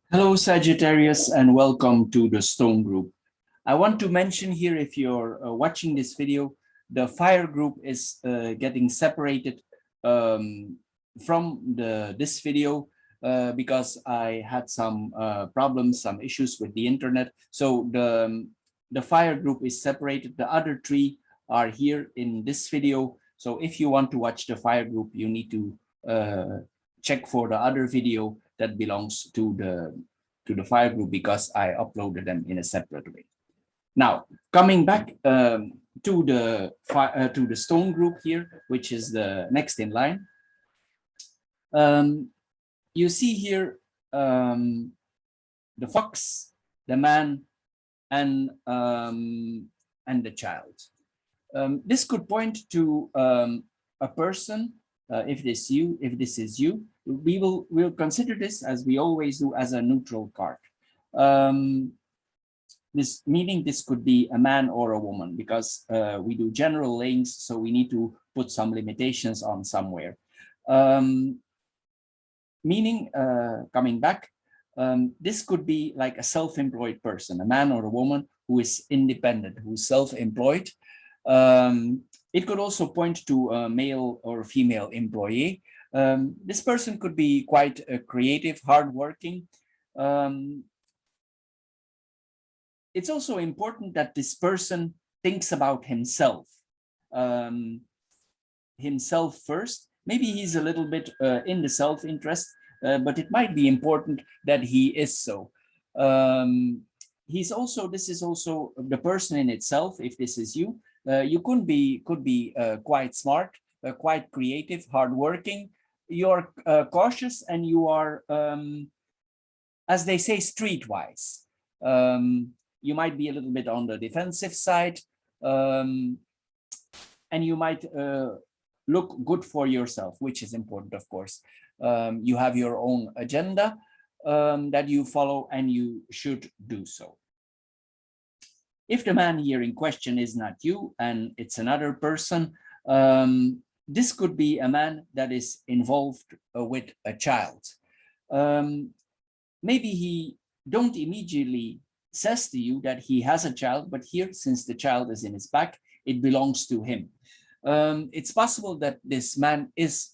Hello, Sagittarius, and welcome to the Stone Group. I want to mention here, if you're watching this video, the fire group is getting separated from this video because I had some problems, some issues with the internet. So the fire group is separated. The other three are here in this video. So if you want to watch the fire group, you need to check for the other video that belongs to the fire group because I uploaded them in a separate way. Now, coming back to the stone group here, which is the next in line, you see here the fox, the man, and the child. This could point to a person. If this is you, we'll consider this, as we always do, as a neutral card. This meaning this could be a man or a woman, because we do general layings, so we need to put some limitations on somewhere. Meaning, coming back, this could be like a self-employed person, a man or a woman who is independent, who's self-employed. It could also point to a male or female employee. This person could be quite creative, hardworking. It's also important that this person thinks about himself, first. Maybe he's a little bit in the self-interest, but it might be important that he is so. This is also the person in itself. If this is you, you could be quite smart, quite creative, hardworking. You're cautious, and you are, as they say, streetwise. You might be a little bit on the defensive side, and you might look good for yourself, which is important, of course. You have your own agenda that you follow, and you should do so. If the man here in question is not you and it's another person, this could be a man that is involved with a child. Maybe he don't immediately says to you that he has a child, but here, since the child is in his back, it belongs to him. It's possible that this man has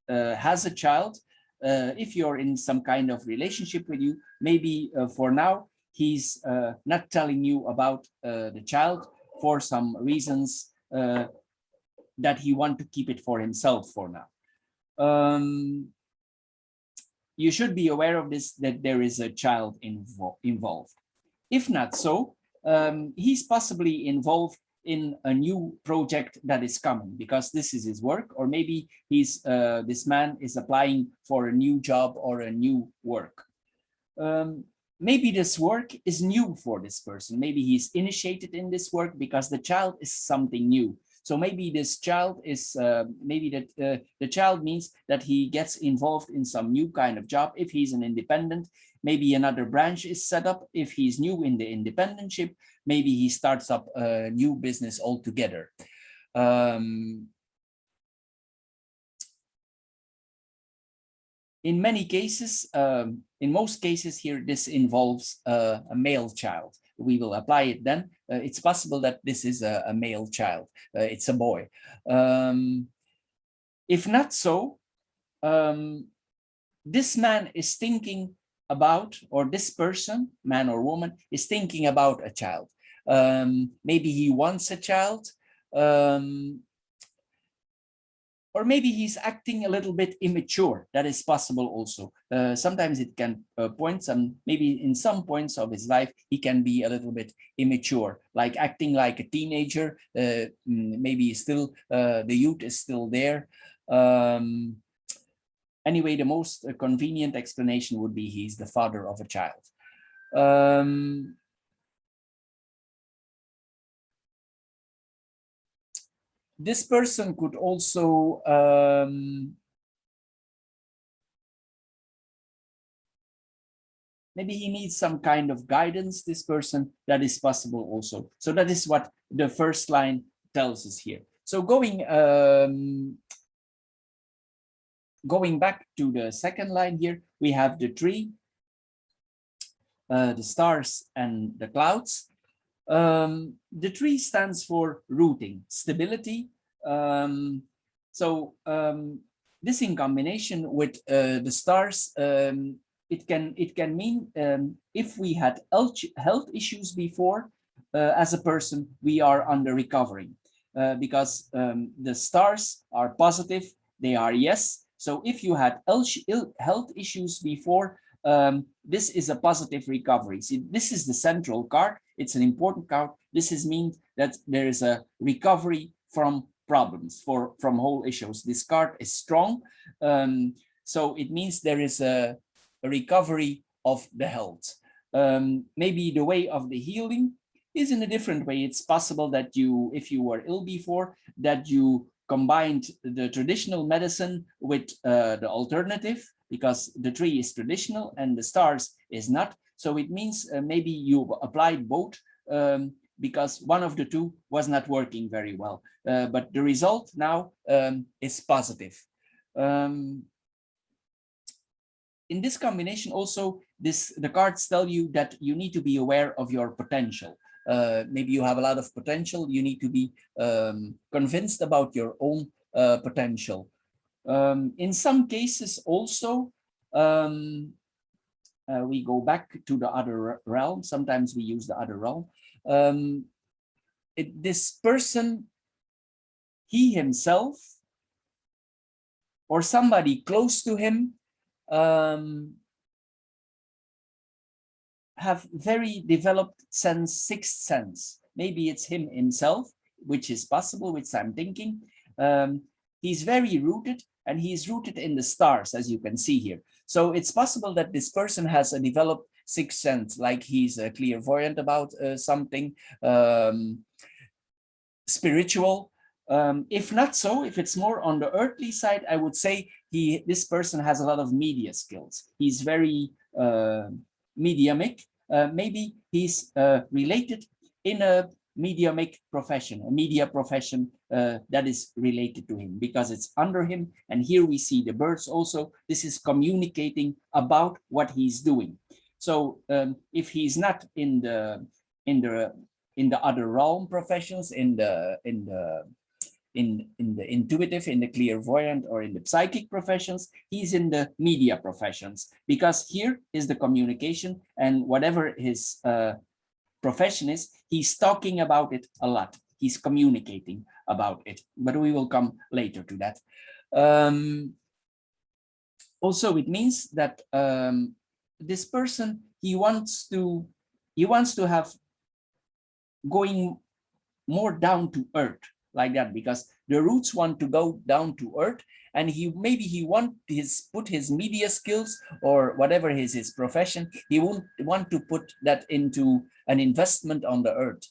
a child. If you're in some kind of relationship with you, maybe for now he's not telling you about the child for some reasons that he want to keep it for himself for now. You should be aware of this, that there is a child involved. If not so, he's possibly involved in a new project that is coming, because this is his work, or maybe this man is applying for a new job or a new work. Maybe this work is new for this person. Maybe he's initiated in this work because the child is something new. So maybe this child is, the child means that he gets involved in some new kind of job. If he's an independent, maybe another branch is set up. If he's new in the independentship, maybe he starts up a new business altogether. In many cases, in most cases here, this involves a male child. We will apply it then. It's possible that this is a male child. It's a boy. If not so, this man is thinking about, or this person, man or woman, is thinking about a child. Maybe he wants a child. Or maybe he's acting a little bit immature. That is possible also. Sometimes it can point maybe in some points of his life, he can be a little bit immature, like acting like a teenager. Maybe still, the youth is still there. Anyway, the most convenient explanation would be he's the father of a child. This person could also maybe he needs some kind of guidance, this person. That is possible also. So that is what the first line tells us here. So going back to the second line here, we have the tree, the stars and the clouds. The tree stands for rooting, stability. This in combination with the stars, it can mean if we had health issues before, as a person, we are under recovery, because the stars are positive, they are yes. So if you had health issues before, this is a positive recovery. See, this is the central card. It's an important card. This means that there is a recovery from problems, from whole issues. This card is strong. So it means there is a recovery of the health. Maybe the way of the healing is in a different way. It's possible that you, if you were ill before, that you combined the traditional medicine with the alternative, because the tree is traditional and the stars is not. So it means maybe you applied both, because one of the two was not working very well. But the result now is positive. In this combination also, the cards tell you that you need to be aware of your potential. Maybe you have a lot of potential. You need to be convinced about your own potential. In some cases also, we go back to the other realm. Sometimes we use the other realm. This person, he himself, or somebody close to him, have very developed sixth sense. Maybe it's him himself, which is possible, which I'm thinking. He's very rooted, and he's rooted in the stars, as you can see here. So it's possible that this person has a developed sixth sense, like he's a clairvoyant about something spiritual. If not so, if it's more on the earthly side, I would say this person has a lot of media skills. He's very mediumic. Maybe he's related in a mediumic profession, a media profession that is related to him, because it's under him. And here we see the birds also. This is communicating about what he's doing. So if he's not in the other realm professions, in the intuitive, in the clairvoyant, or in the psychic professions, he's in the media professions, because here is the communication, and whatever his profession is, he's talking about it a lot. He's communicating about it, but we will come later to that. Also, it means that this person, he wants to have going more down to earth, like that, because the roots want to go down to earth, and maybe he put his media skills, or whatever his profession, he won't want to put that into an investment on the earth.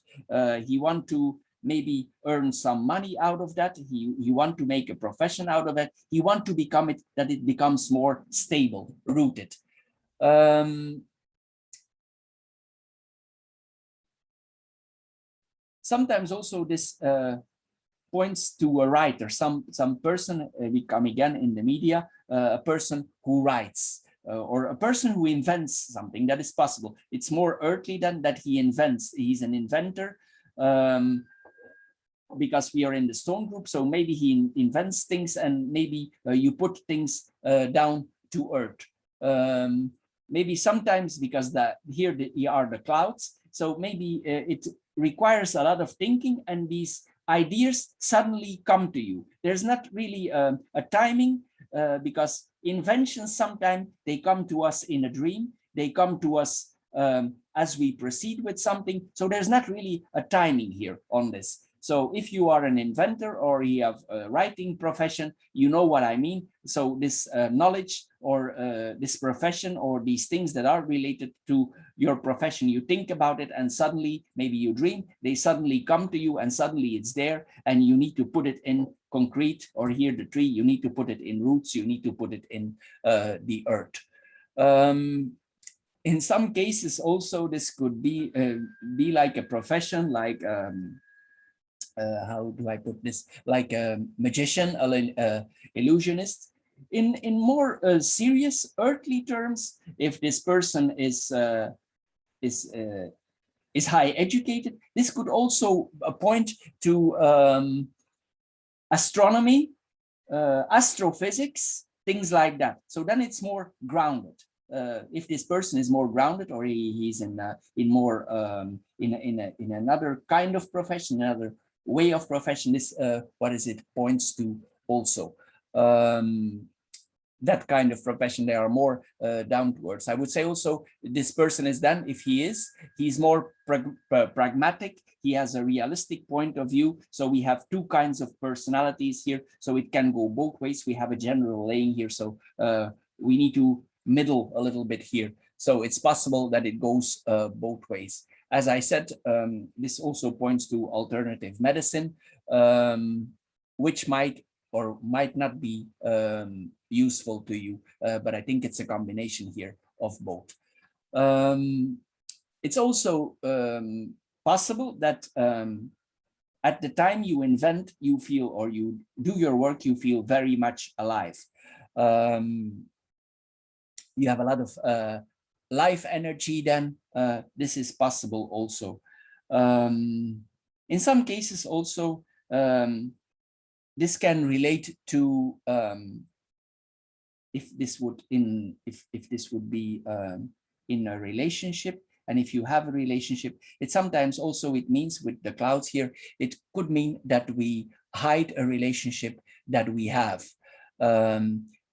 He want to maybe earn some money out of that. He want to make a profession out of it. He want to become it, that it becomes more stable, rooted. Sometimes also this points to a writer, some person, we come again in the media, a person who writes, or a person who invents something. That is possible. It's more earthly than that he invents. He's an inventor, because we are in the stone group. So maybe he invents things, and maybe you put things down to earth. Maybe sometimes because here are the clouds. So maybe it requires a lot of thinking, and these ideas suddenly come to you. There's not really a timing, because inventions sometimes they come to us in a dream. They come to us as we proceed with something. So there's not really a timing here on this. So if you are an inventor, or you have a writing profession, you know what I mean. So this knowledge, or this profession, or these things that are related to your profession, you think about it, and suddenly, maybe you dream, they suddenly come to you, and suddenly it's there, and you need to put it in concrete, or here the tree, you need to put it in roots, you need to put it in the earth. In some cases also, this could be like a profession, like how do I put this? Like a magician, illusionist. In more serious earthly terms, if this person is is high educated. This could also point to astronomy, astrophysics, things like that. So then it's more grounded. If this person is more grounded, or he's in more in another kind of profession, another way of profession, this what is it points to also. That kind of profession, they are more down to earth. I would say also this person is then, if he's more pragmatic, he has a realistic point of view. So we have two kinds of personalities here, so it can go both ways. We have a general laying here, so we need to middle a little bit here. So it's possible that it goes both ways. As I said, this also points to alternative medicine, which might or might not be useful to you, but I think it's a combination here of both. It's also possible that at the time you invent, you feel, or you do your work, you feel very much alive. You have a lot of life energy then. This is possible also. In some cases also, this can relate to if this would be in a relationship, and if you have a relationship, it sometimes also, it means with the clouds here, it could mean that we hide a relationship that we have.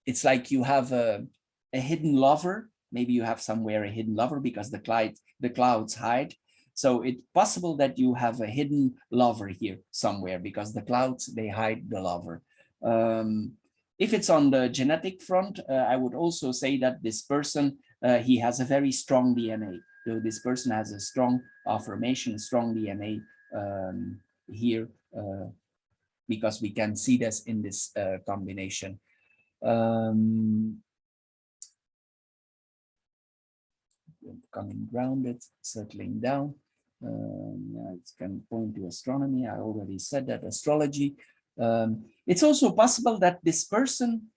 It's like you have a hidden lover. Maybe you have somewhere a hidden lover because the clouds hide. So it's possible that you have a hidden lover here somewhere because the clouds, they hide the lover. If it's on the genetic front, I would also say that this person, he has a very strong DNA. So this person has a strong affirmation, strong DNA here, because we can see this in this combination. Becoming grounded, settling down. It can point to astronomy. I already said that. Astrology. It's also possible that this person,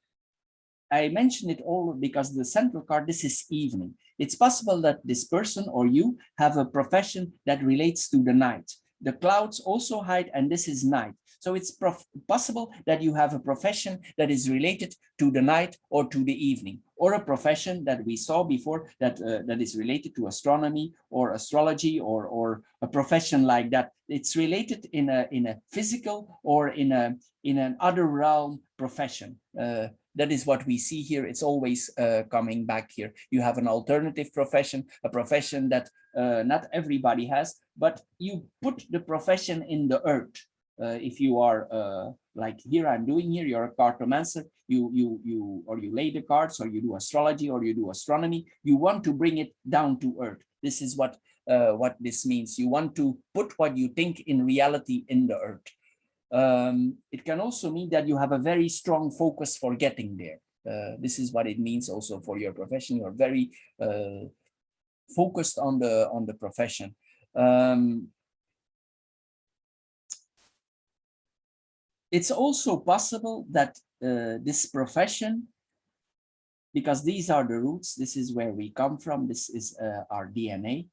I mentioned it all because the central card, this is evening. It's possible that this person or you have a profession that relates to the night. The clouds also hide, and this is night. So it's possible that you have a profession that is related to the night or to the evening, or a profession that we saw before that that is related to astronomy or astrology, or a profession like that. It's related in a physical or in an other realm profession. That is what we see here. It's always coming back here. You have an alternative profession, a profession that not everybody has, but you put the profession in the earth. If you are like here, I'm doing here, you're a cartomancer, you lay the cards, or you do astrology, or you do astronomy. You want to bring it down to earth. This is what this means. You want to put what you think in reality in the earth. It can also mean that you have a very strong focus for getting there. This is what it means also for your profession. You're very focused on the profession. It's also possible that this profession, because these are the roots, this is where we come from, this is our DNA.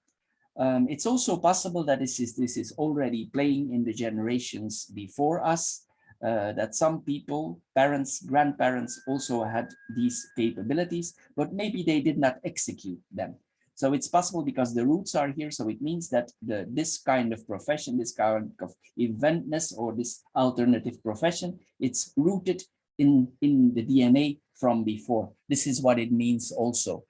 It's also possible that this is already playing in the generations before us, that some people, parents, grandparents also had these capabilities, but maybe they did not execute them. So it's possible because the roots are here. So it means that this kind of profession, this kind of inventness, or this alternative profession, it's rooted in the DNA from before. This is what it means also.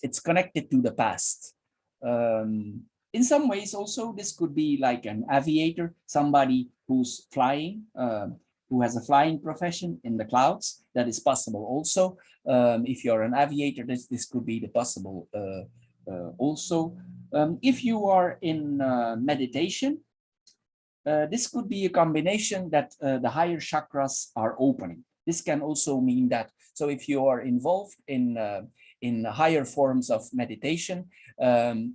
It's connected to the past. In some ways also, this could be like an aviator, somebody who's flying, who has a flying profession in the clouds. That is possible also. If you're an aviator, this could be the possible also. If you are in meditation, this could be a combination that the higher chakras are opening. This can also mean that. So if you are involved in higher forms of meditation,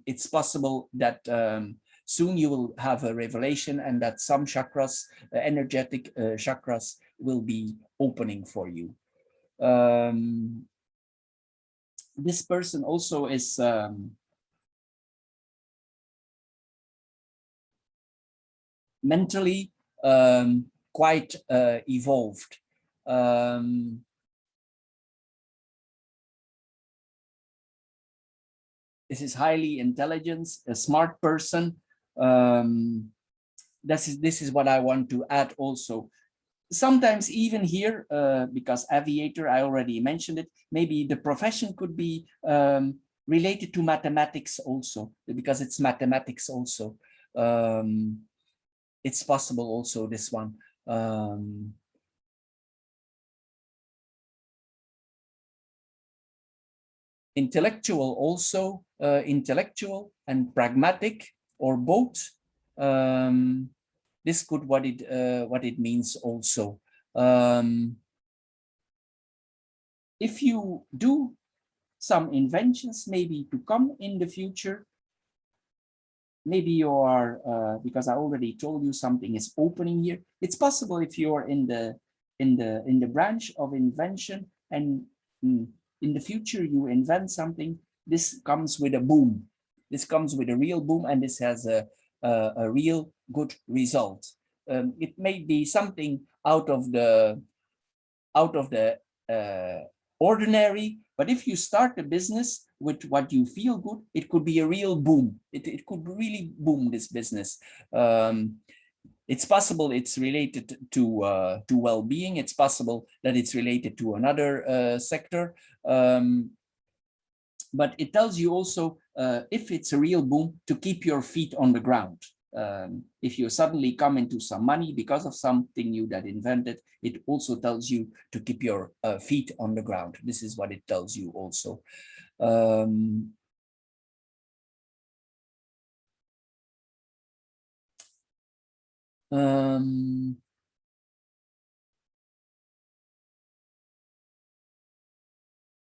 it's possible that soon you will have a revelation, and that some chakras, energetic chakras, will be opening for you. this person also is mentally quite evolved. This is highly intelligent, a smart person. This is what I want to add also. Sometimes even here, because aviator, I already mentioned it, maybe the profession could be related to mathematics also, because it's mathematics also. It's possible also, this one. Intellectual also, intellectual and pragmatic, or both. This could what it means also. If you do some inventions maybe to come in the future, maybe you are because I already told you something is opening here. It's possible if you're in the branch of invention, and in the future you invent something, this comes with a boom. This comes with a real boom, and this has a real good result. It may be something out of the ordinary, but if you start a business with what you feel good, it could be a real boom. It could really boom, this business. It's possible it's related to well-being. It's possible that it's related to another sector. But it tells you also, if it's a real boom, to keep your feet on the ground. If you suddenly come into some money because of something you that invented, it also tells you to keep your feet on the ground. This is what it tells you also.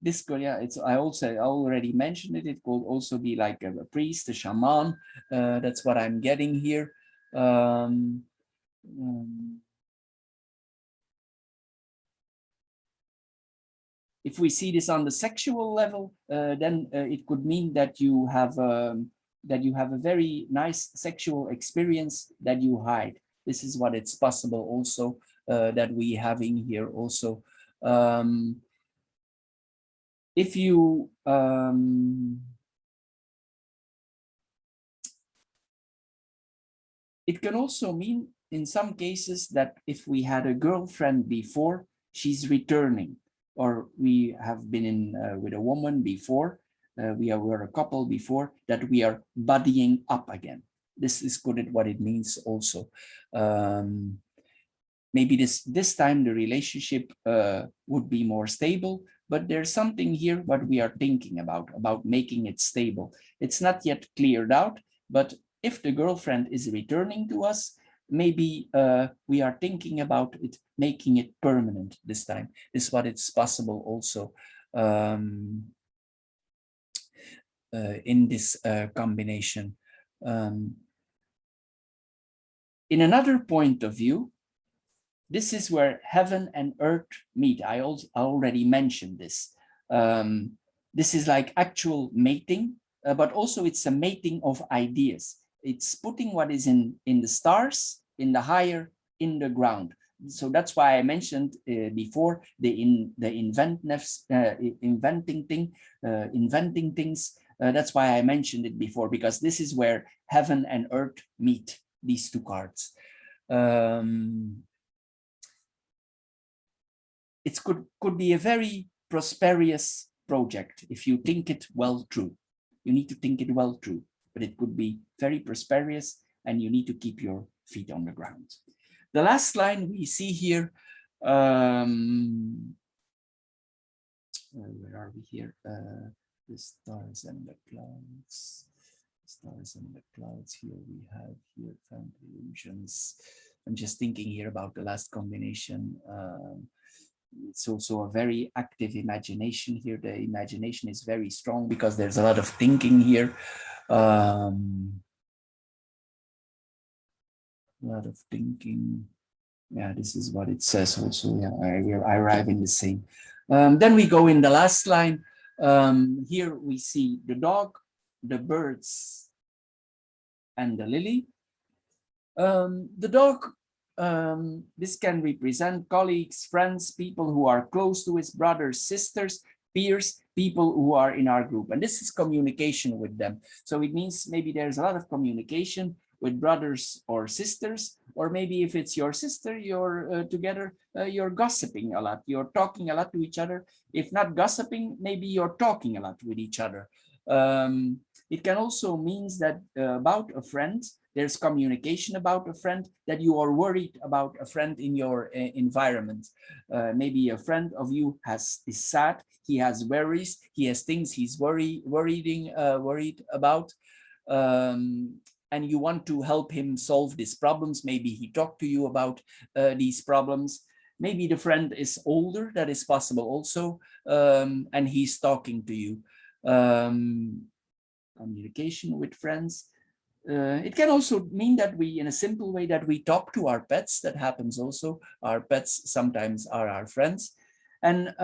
This could, yeah, it's, I already mentioned it. It could also be like a priest, a shaman. That's what I'm getting here. If we see this on the sexual level, then it could mean that you have a very nice sexual experience that you hide. This is what it's possible also that we having here also. If you it can also mean in some cases that if we had a girlfriend before, she's returning, or we have been in with a woman before, were a couple before, that we are buddying up again. This is good at what it means also. Maybe this time the relationship would be more stable, but there's something here what we are thinking about making it stable. It's not yet cleared out, but if the girlfriend is returning to us, maybe we are thinking about it, making it permanent this time. This is what it's possible also in this combination. In another point of view, this is where heaven and earth meet. I already mentioned this. This is like actual mating, but also it's a mating of ideas. It's putting what is in the stars, in the higher, in the ground. So that's why I mentioned before inventing things. That's why I mentioned it before, because this is where heaven and earth meet, these two cards. It could be a very prosperous project if you think it well through. You need to think it well through, but it could be very prosperous, and you need to keep your feet on the ground. The last line we see here, where are we here? The stars and the clouds. Stars and the clouds. Here we have here found illusions. I'm just thinking here about the last combination. It's also a very active imagination here. The imagination is very strong because there's a lot of thinking here. A lot of thinking. Yeah, this is what it says also. Yeah, I arrive in the same. Then we go in the last line. Here we see the dog, the birds, and the lily. The dog, this can represent colleagues, friends, people who are close to his brothers, sisters, peers, people who are in our group. And this is communication with them. So it means maybe there's a lot of communication with brothers or sisters, or maybe if it's your sister, you're together, you're gossiping a lot, you're talking a lot to each other. If not gossiping, maybe you're talking a lot with each other. It can also means that about a friend, there's communication about a friend, that you are worried about a friend in your environment. Maybe a friend of you is sad, he has worries, he has things he's worried about, and you want to help him solve these problems. Maybe he talked to you about these problems. Maybe the friend is older, that is possible also, and he's talking to you. Communication with friends. It can also mean that we, in a simple way, that we talk to our pets. That happens also. Our pets sometimes are our friends. And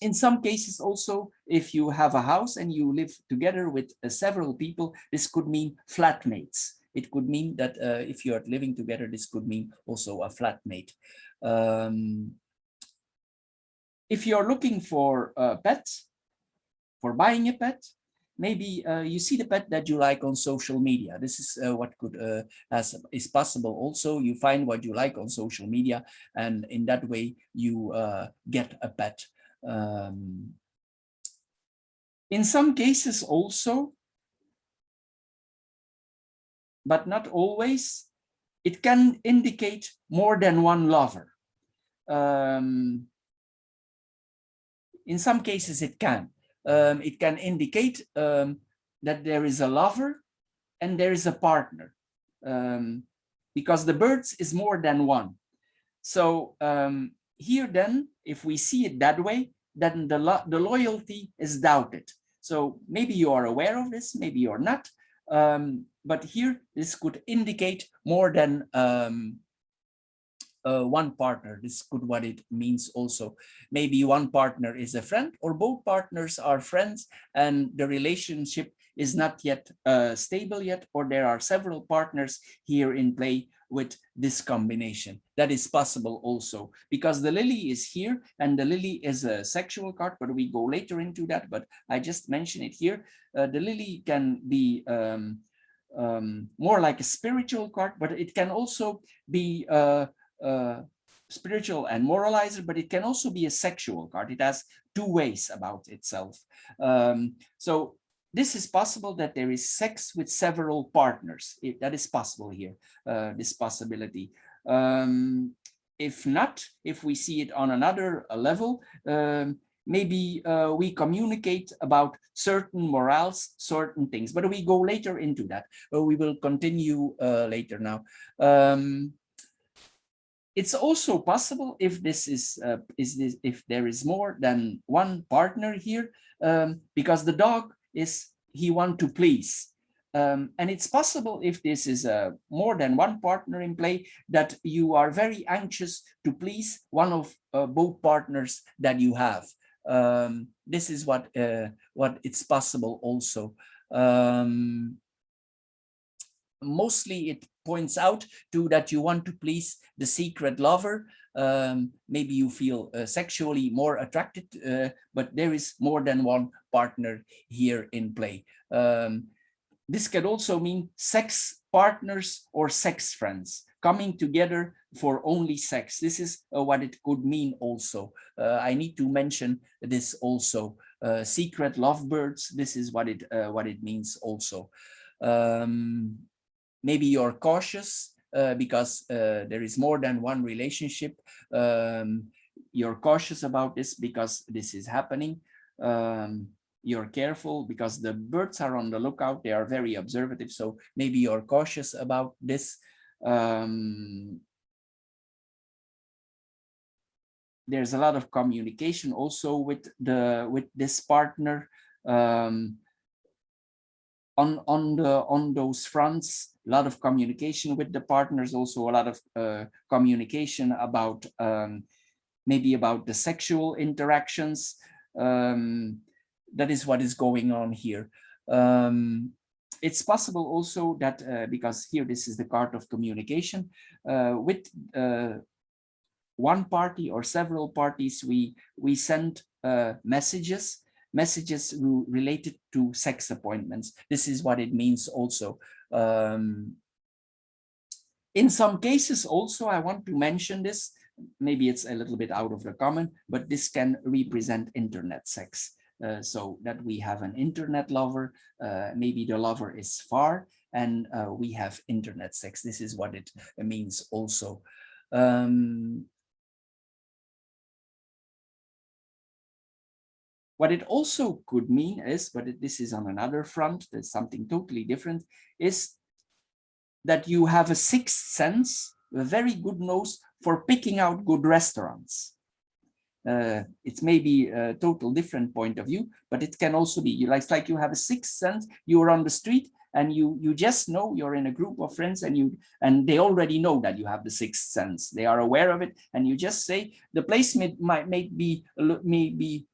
in some cases also, if you have a house and you live together with several people, this could mean flatmates. It could mean that if you are living together, this could mean also a flatmate. If you're looking for a pet, for buying a pet, maybe you see the pet that you like on social media. This is what is possible. Also, you find what you like on social media, and in that way you get a pet. In some cases also, but not always, it can indicate more than one lover. In some cases it can. It can indicate that there is a lover and there is a partner, because the birds is more than one. So here then, if we see it that way, then the loyalty is doubted. So maybe you are aware of this, maybe you're not, but here this could indicate more than one partner. This could what it means also. Maybe one partner is a friend, or both partners are friends and the relationship is not yet stable yet, or there are several partners here in play with this combination. That is possible also, because the lily is here, and the lily is a sexual card, but we go later into that, but I just mention it here. The lily can be more like a spiritual card, but it can also be spiritual and moralizer, but it can also be a sexual card. It has two ways about itself. So this is possible, that there is sex with several partners. That is possible here, this possibility. If not, if we see it on another level, maybe we communicate about certain morals, certain things, but we go later into that. We will continue later now. It's also possible, if this is if there is more than one partner here, because the dog is, he want to please, and it's possible, if this is more than one partner in play, that you are very anxious to please one of both partners that you have. This is what it's possible also. Mostly it points out to that you want to please the secret lover. Maybe you feel sexually more attracted, but there is more than one partner here in play. This could also mean sex partners or sex friends coming together for only sex. This is what it could mean also. I need to mention this also. Secret lovebirds, this is what it means also. Maybe you're cautious because there is more than one relationship. You're cautious about this because this is happening. You're careful because the birds are on the lookout. They are very observative. So maybe you're cautious about this. There's a lot of communication also with this partner. On those fronts, a lot of communication with the partners, also a lot of communication about maybe about the sexual interactions. That is what is going on here. It's possible also that because here this is the card of communication with one party or several parties, we send messages related to sex appointments. This is what it means also. In some cases also, I want to mention this, maybe it's a little bit out of the common, but this can represent internet sex. So that we have an internet lover, maybe the lover is far, and we have internet sex. This is what it means also. What it also could mean is, but this is on another front, there's something totally different, is that you have a sixth sense, a very good nose for picking out good restaurants. It may be a total different point of view, but it can also be, it's like you have a sixth sense, you're on the street and you just know, you're in a group of friends and they already know that you have the sixth sense. They are aware of it, and you just say, the place may be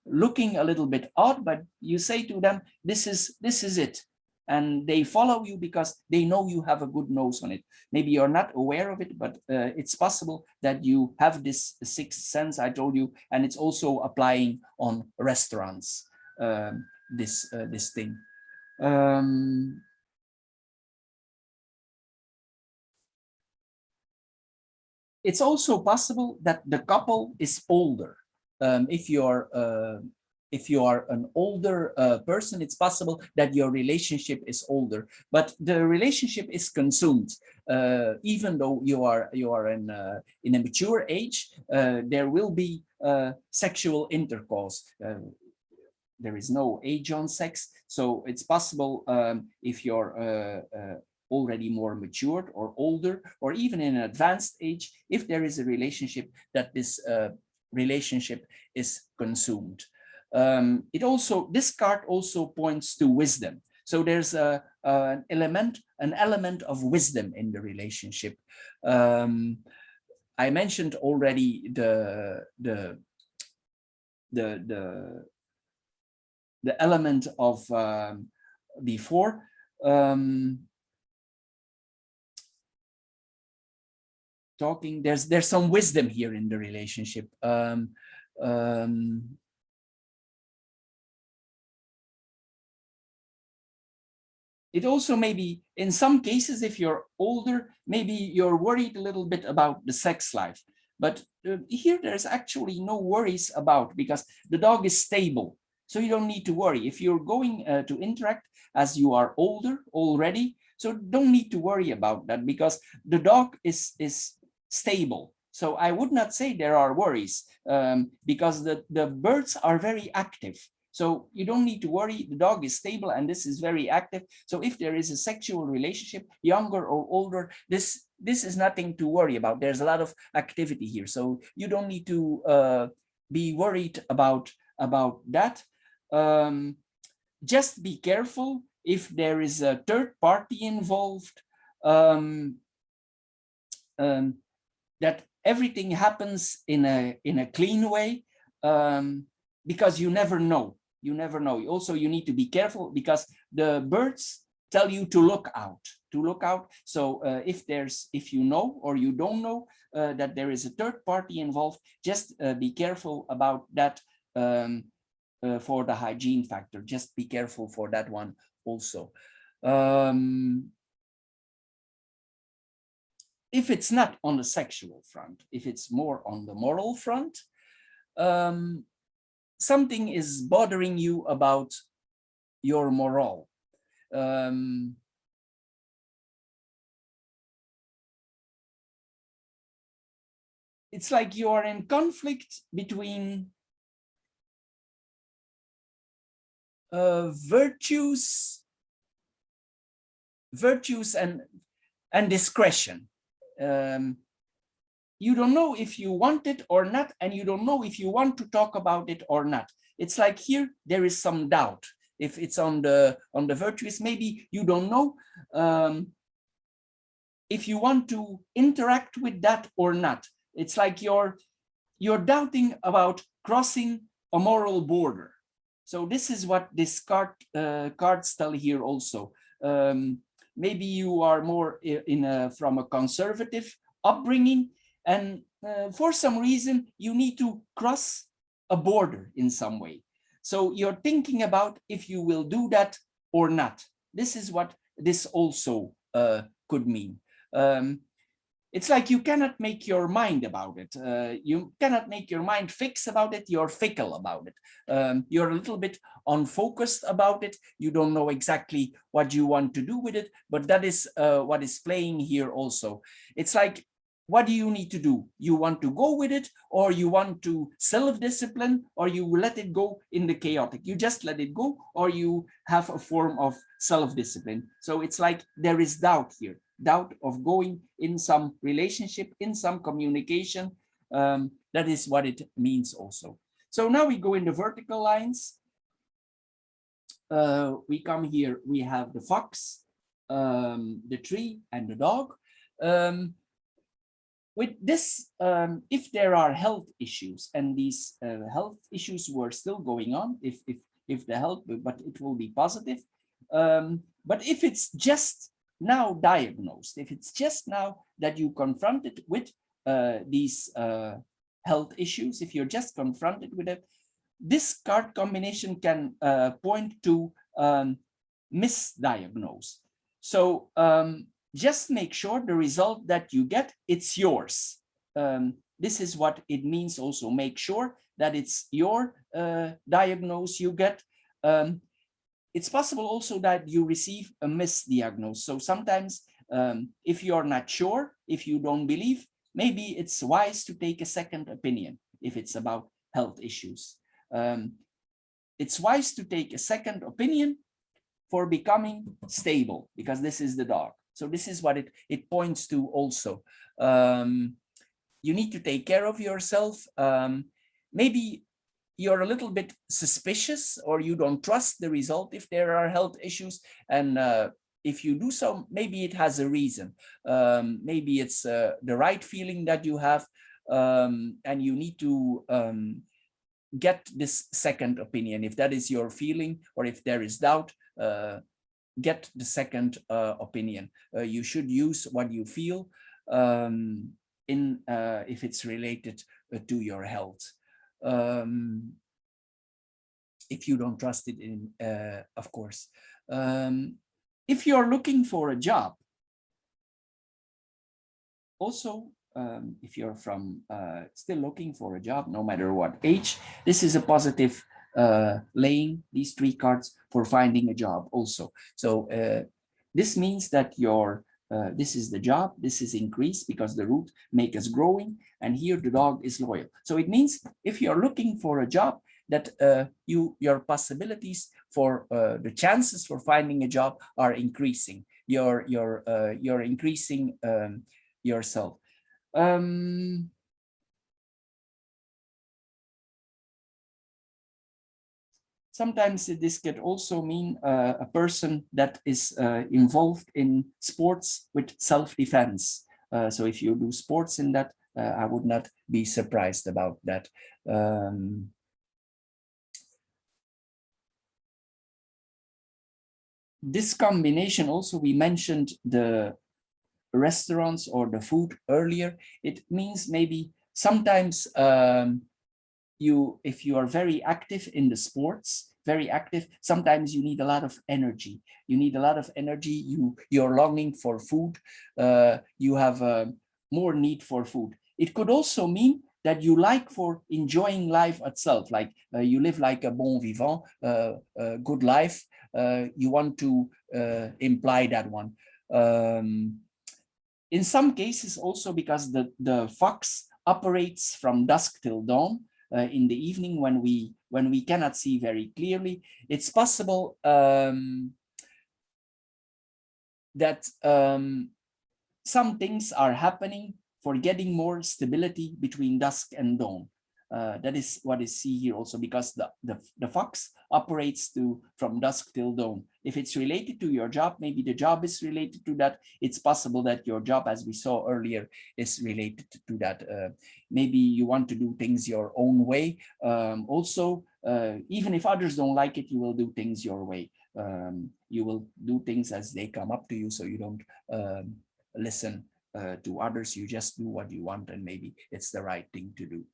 looking a little bit odd, but you say to them, this is it. And they follow you because they know you have a good nose on it. Maybe you're not aware of it, but it's possible that you have this sixth sense I told you, and it's also applying on restaurants, this thing. It's also possible that the couple is older. If you are an older person, it's possible that your relationship is older, but the relationship is consumed. Even though you are in a mature age, there will be sexual intercourse. There is no age on sex, so it's possible if you're already more matured or older, or even in an advanced age, if there is a relationship, that this relationship is consumed. This card also points to wisdom. So there's an element of wisdom in the relationship. I mentioned already the element of before. Talking, there's some wisdom here in the relationship. It also maybe, in some cases, if you're older, maybe you're worried a little bit about the sex life. But here there's actually no worries about, because the dog is stable. So you don't need to worry. If you're going to interact as you are older already, so don't need to worry about that, because the dog is stable. So I would not say there are worries, because the birds are very active. So you don't need to worry, the dog is stable and this is very active. So if there is a sexual relationship, younger or older, this is nothing to worry about. There's a lot of activity here. So you don't need to be worried about that. Just be careful if there is a third party involved, that everything happens in a clean way, because you never know. You never know. Also, you need to be careful, because the birds tell you to look out. So if you know or you don't know that there is a third party involved, just be careful about that. For the hygiene factor, just be careful for that one also. If it's not on the sexual front, if it's more on the moral front, something is bothering you about your morale. It's like you are in conflict between virtues and discretion. You don't know if you want it or not, and you don't know if you want to talk about it or not. It's like here there is some doubt. If it's on the virtuous, maybe you don't know if you want to interact with that or not. It's like you're doubting about crossing a moral border. So this is what this cards tell here also. Maybe you are more from a conservative upbringing, and for some reason you need to cross a border in some way. So you're thinking about if you will do that or not. This is what this also could mean. It's like you cannot make your mind about it. You cannot make your mind fix about it. You're fickle about it. You're a little bit unfocused about it. You don't know exactly what you want to do with it, but that is what is playing here also. It's like, what do you need to do? You want to go with it, or you want to self-discipline, or you let it go in the chaotic? You just let it go, or you have a form of self-discipline. So it's like there is doubt here. Doubt of going in some relationship, in some communication. That is what it means also. So now we go in the vertical lines. We come here, we have the fox, the tree, and the dog. With this, if there are health issues, and these health issues were still going on, if the health, but it will be positive. But if it's just now diagnosed, if it's just now that you confronted with these health issues, if you're just confronted with it, this card combination can point to misdiagnose. So just make sure the result that you get, it's yours. This is what it means also. Make sure that it's your diagnose you get. It's possible also that you receive a misdiagnose. So sometimes if you're not sure, if you don't believe, maybe it's wise to take a second opinion if it's about health issues. It's wise to take a second opinion for becoming stable, because this is the dog. So this is what it points to also. You need to take care of yourself. Maybe you're a little bit suspicious, or you don't trust the result if there are health issues. And if you do so, maybe it has a reason. Maybe it's the right feeling that you have, and you need to get this second opinion. If that is your feeling, or if there is doubt, get the second opinion. You should use what you feel if it's related to your health. If you don't trust it in, of course. If you're looking for a job, also, if you're still looking for a job, no matter what age, this is a positive laying, these three cards, for finding a job also. So this means that this is the job, this is increase, because the root make us growing, and here the dog is loyal. So it means if you're looking for a job, that your possibilities for the chances for finding a job are increasing. You're increasing yourself. Sometimes this could also mean a person that is involved in sports with self-defense. So if you do sports in that, I would not be surprised about that. This combination also, we mentioned the restaurants or the food earlier. It means maybe sometimes if you are very active in the sports, very active, sometimes you need a lot of energy. You need a lot of energy. You're longing for food. You have more need for food. It could also mean that you like for enjoying life itself, like you live like a bon vivant, a good life. You want to imply that one. In some cases also, because the fox operates from dusk till dawn, in the evening when we cannot see very clearly, it's possible that some things are happening for getting more stability between dusk and dawn. That is what is see here also, because the fox operates from dusk till dawn. If it's related to your job, maybe the job is related to that. It's possible that your job, as we saw earlier, is related to that. Maybe you want to do things your own way. Also, even if others don't like it, you will do things your way. You will do things as they come up to you, so you don't listen to others. You just do what you want, and maybe it's the right thing to do.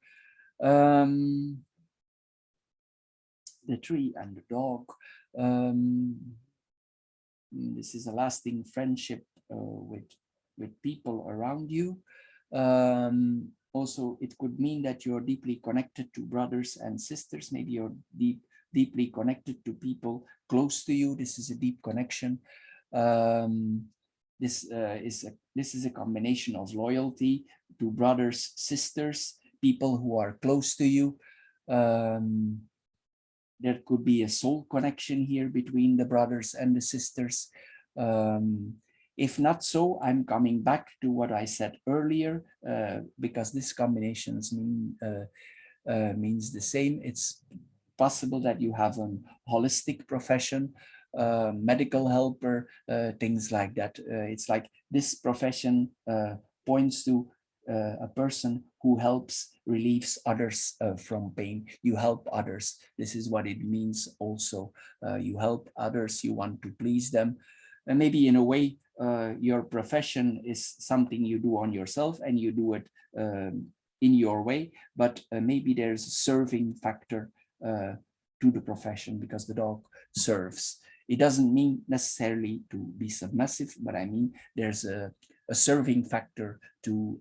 The tree and the dog. This is a lasting friendship with people around you. Also, it could mean that you're deeply connected to brothers and sisters. Maybe you're deeply connected to people close to you. This is a deep connection. This is a combination of loyalty to brothers, sisters, people who are close to you. There could be a soul connection here between the brothers and the sisters. If not so, I'm coming back to what I said earlier, because this combinations means the same. It's possible that you have a holistic profession, medical helper, things like that. It's like this profession points to a person who helps, relieves others from pain. You help others. This is what it means also. You help others, you want to please them. And maybe in a way, your profession is something you do on yourself and you do it in your way, but maybe there's a serving factor to the profession because the dog serves. It doesn't mean necessarily to be submissive, but I mean there's a serving factor to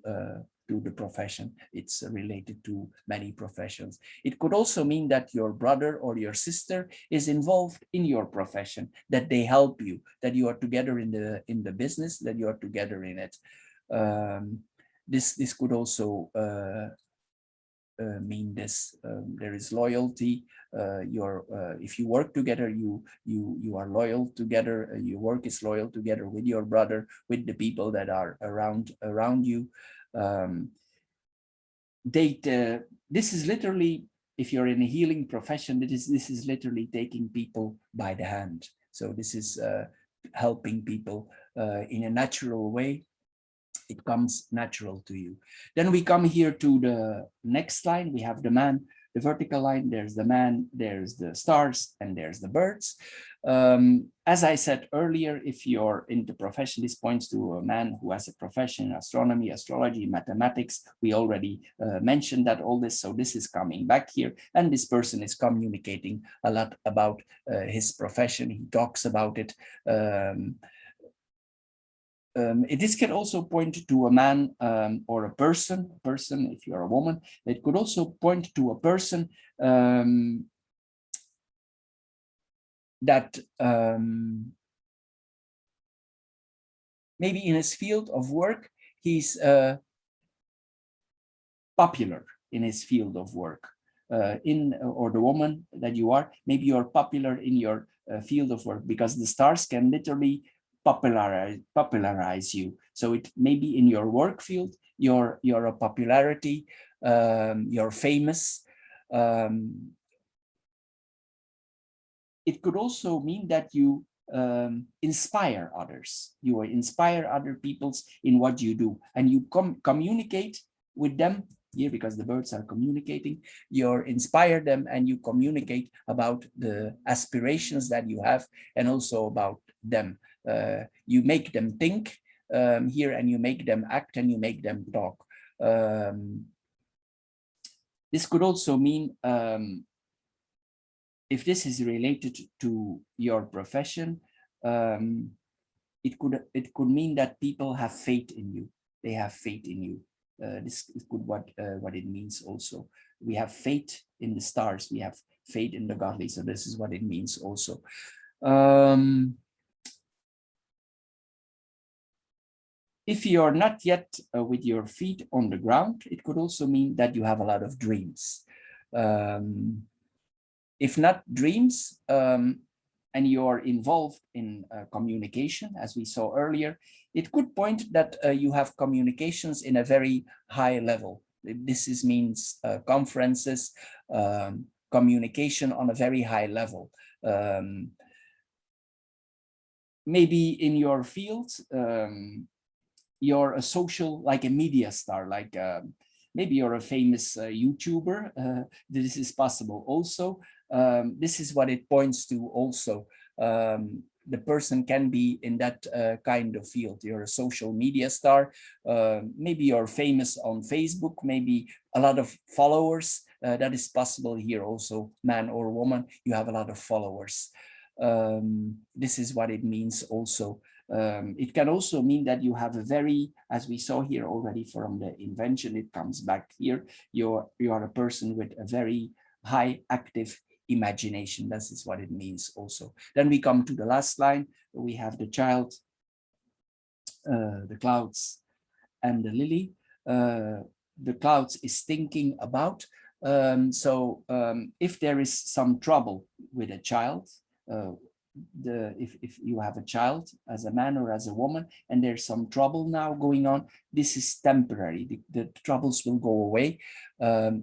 the profession. It's related to many professions. It could also mean that your brother or your sister is involved in your profession, that they help you, that you are together in the business, that you are together in it. This could also mean this. There is loyalty. If you work together, you are loyal together. Your work is loyal together with your brother, with the people that are around you. This is literally, if you're in a healing profession, this is literally taking people by the hand. So this is helping people in a natural way. It comes natural to you. Then we come here to the next line. We have the man, the vertical line. There's the man, there's the stars, and there's the birds. As I said earlier, if you're in the profession, this points to a man who has a profession in astronomy, astrology, mathematics. We already mentioned that all this. So this is coming back here. And this person is communicating a lot about his profession. He talks about it. This can also point to a man or a person, if you're a woman. It could also point to a person that maybe in his field of work, he's popular in his field of work. Or the woman that you are, maybe you're popular in your field of work, because the stars can literally popularize you. So it may be in your work field, you're a popularity, you're famous. It could also mean that you inspire others. You inspire other peoples in what you do, and you communicate with them here, because the birds are communicating. You inspire them and you communicate about the aspirations that you have, and also about them. You make them think here, and you make them act, and you make them talk. This could also mean, if this is related to your profession, it could mean that people have faith in you. They have faith in you. This is what it means also. We have faith in the stars. We have faith in the godly. So this is what it means also. If you're not yet with your feet on the ground, it could also mean that you have a lot of dreams. If not dreams, and you're involved in communication, as we saw earlier, it could point that you have communications in a very high level. This means conferences, communication on a very high level. Maybe in your field, you're a social, like a media star, like maybe you're a famous YouTuber. This is possible also. This is what it points to also. The person can be in that kind of field. You're a social media star. Maybe you're famous on Facebook, maybe a lot of followers. That is possible here also, man or woman, you have a lot of followers. This is what it means also. It can also mean that you have a very, as we saw here already from the invention, it comes back here, you are a person with a very high active imagination. This is what it means also. Then we come to the last line. We have the child, the clouds, and the lily. The clouds is thinking about. If there is some trouble with a child, if you have a child as a man or as a woman and there's some trouble now going on, this is temporary. The troubles will go away.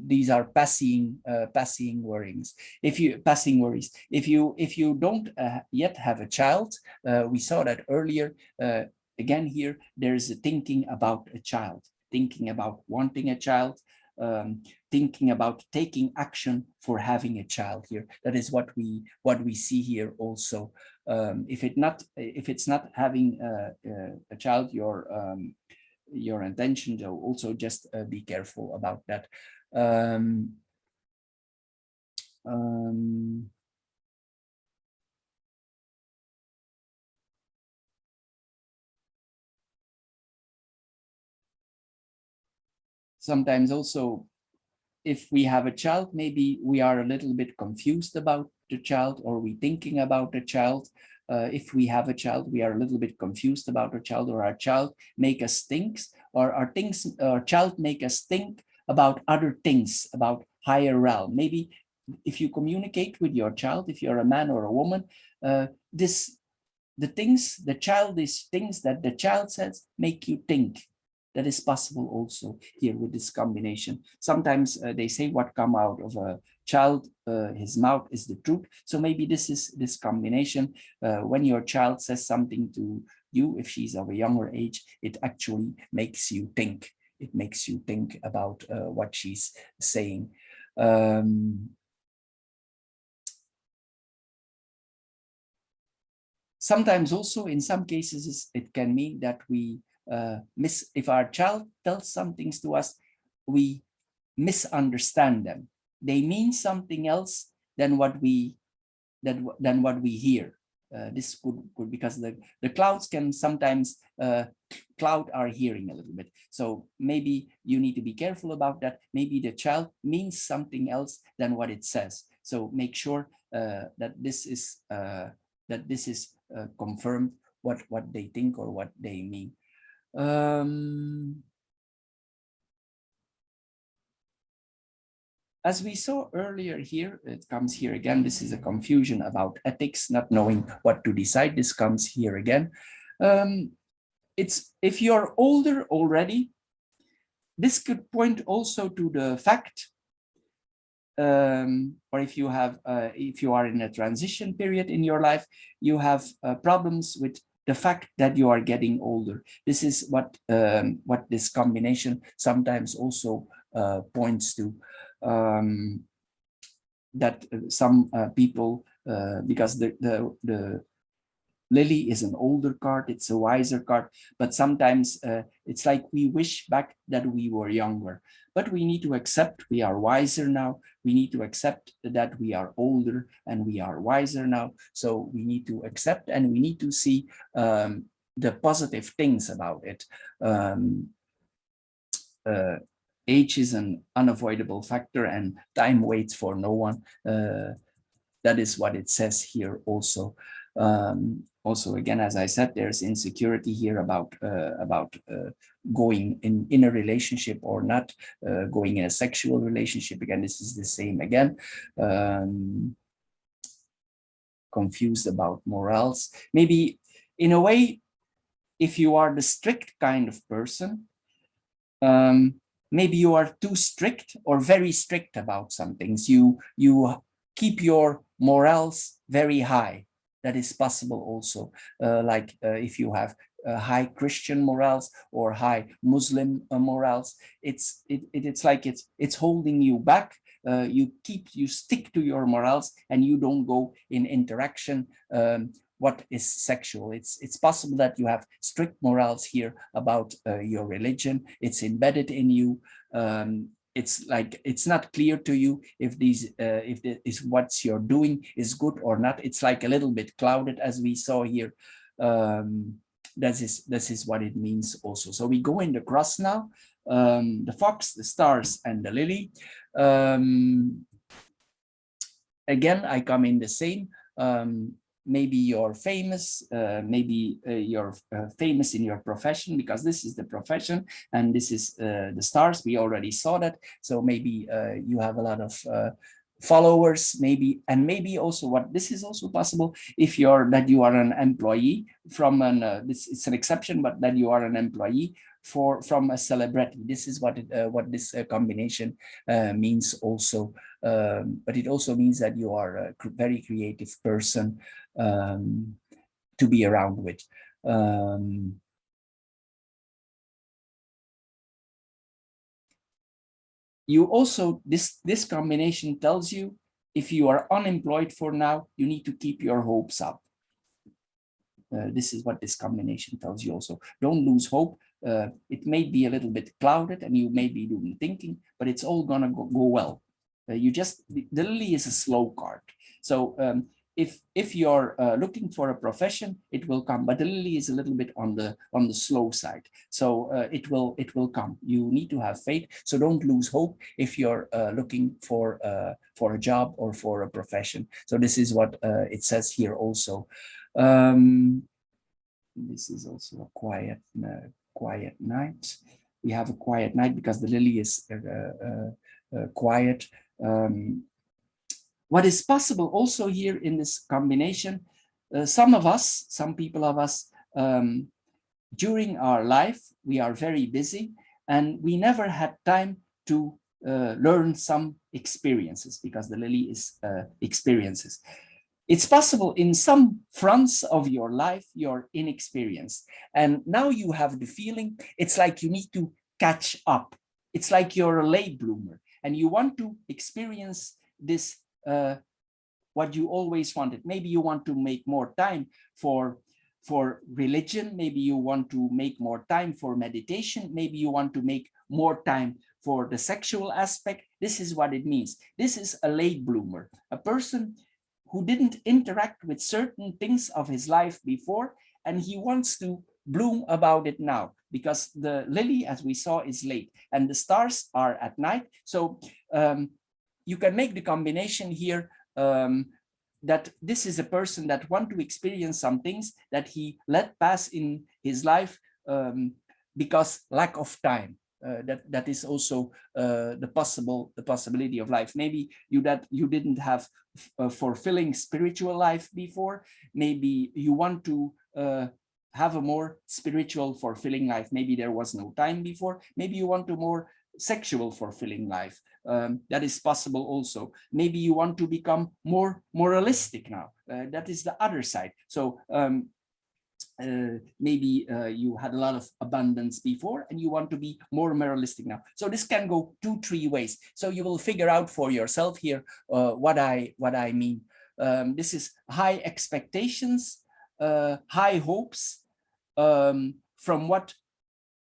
These are passing worries. If you don't yet have a child, we saw that earlier. Again here, there's a thinking about a child, thinking about wanting a child, thinking about taking action for having a child here. That is what we see here also. If it's not having a child, your intention, so also just be careful about that. Sometimes also, if we have a child, maybe we are a little bit confused about the child, or we thinking about the child. If we have a child, we are a little bit confused about our child, or our child make us think, or our child make us think about other things, about higher realm. Maybe if you communicate with your child, if you're a man or a woman, the childish things that the child says make you think. That is possible also here with this combination. Sometimes they say what come out of a child, his mouth is the truth. So maybe this is this combination. When your child says something to you, if she's of a younger age, it actually makes you think. It makes you think about what she's saying. Sometimes also, in some cases, it can mean that we if our child tells some things to us, we misunderstand them. They mean something else than what we hear. This could because the clouds can sometimes cloud our hearing a little bit. So maybe you need to be careful about that. Maybe the child means something else than what it says. So make sure that this is confirmed what they think or what they mean. As we saw earlier here, it comes here again. This is a confusion about ethics, not knowing what to decide. This comes here again. It's if you're older already, this could point also to the fact, or if you are in a transition period in your life, you have problems with the fact that you are getting older. This is what this combination sometimes also points to. That some people, because the lily is an older card, it's a wiser card, but sometimes it's like we wish back that we were younger. But we need to accept we are wiser now. We need to accept that we are older and we are wiser now. So we need to accept and we need to see the positive things about it. Age is an unavoidable factor and time waits for no one. That is what it says here also. Also, again, as I said, there's insecurity here about going in a relationship or not, going in a sexual relationship. Again, this is the same again. Confused about morals. Maybe in a way, if you are the strict kind of person, maybe you are too strict or very strict about some things. You keep your morals very high. That is possible also, if you have high Christian morals or high Muslim morals, it's like it's holding you back. You stick to your morals and you don't go in interaction what is sexual. It's possible that you have strict morals here about your religion. It's embedded in you. It's like it's not clear to you if what you're doing is good or not. It's like a little bit clouded, as we saw here. This is what it means also. So we go in the cross now. The fox, the stars, and the lily. Again, I come in the same. Maybe you're famous, maybe you're famous in your profession, because this is the profession and this is the stars. We already saw that. So maybe you have a lot of followers, maybe, and maybe also this is also possible if you are an employee from it's an exception, but that you are an employee from a celebrity. This is what this combination means also. But it also means that you are a very creative person to be around with. You also, this combination tells you if you are unemployed for now, you need to keep your hopes up. This is what this combination tells you also. Don't lose hope. It may be a little bit clouded and you may be doing thinking, but it's all gonna go well. The lily is a slow card. So if you're looking for a profession, it will come, but the lily is a little bit on the slow side. So it will come. You need to have faith. So don't lose hope if you're looking for a job or for a profession. So this is what it says here also. This is also a quiet night. We have a quiet night because the lily is quiet. What is possible also here in this combination, some people of us, during our life, we are very busy and we never had time to learn some experiences, because the lily is experiences. It's possible in some fronts of your life, you're inexperienced. And now you have the feeling, it's like you need to catch up. It's like you're a late bloomer and you want to experience this, what you always wanted. Maybe you want to make more time for religion. Maybe you want to make more time for meditation. Maybe you want to make more time for the sexual aspect. This is what it means. This is a late bloomer, a person who didn't interact with certain things of his life before, and he wants to bloom about it now, because the lily, as we saw, is late and the stars are at night. So you can make the combination here that this is a person that want to experience some things that he let pass in his life because lack of time. That is also the possibility of life. Maybe you didn't have a fulfilling spiritual life before. Maybe you want to have a more spiritual fulfilling life. Maybe there was no time before. Maybe you want a more sexual fulfilling life. That is possible also. Maybe you want to become more moralistic now. That is the other side. So maybe you had a lot of abundance before and you want to be more moralistic now. So this can go 2-3 ways. So you will figure out for yourself here what I mean. This is high expectations, high hopes from what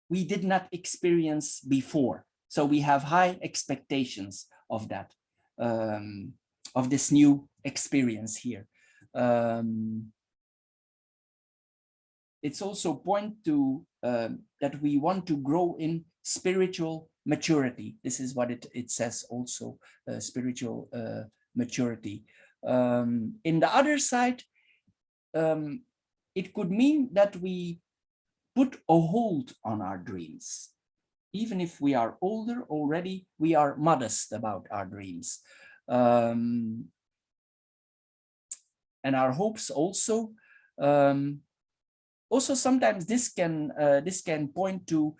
we did not experience before. So we have high expectations of that, of this new experience here. It's also point to that we want to grow in spiritual maturity. This is what it says also, spiritual maturity. In the other side, it could mean that we put a hold on our dreams. Even if we are older already, we are modest about our dreams. And our hopes also. Also, sometimes this can point to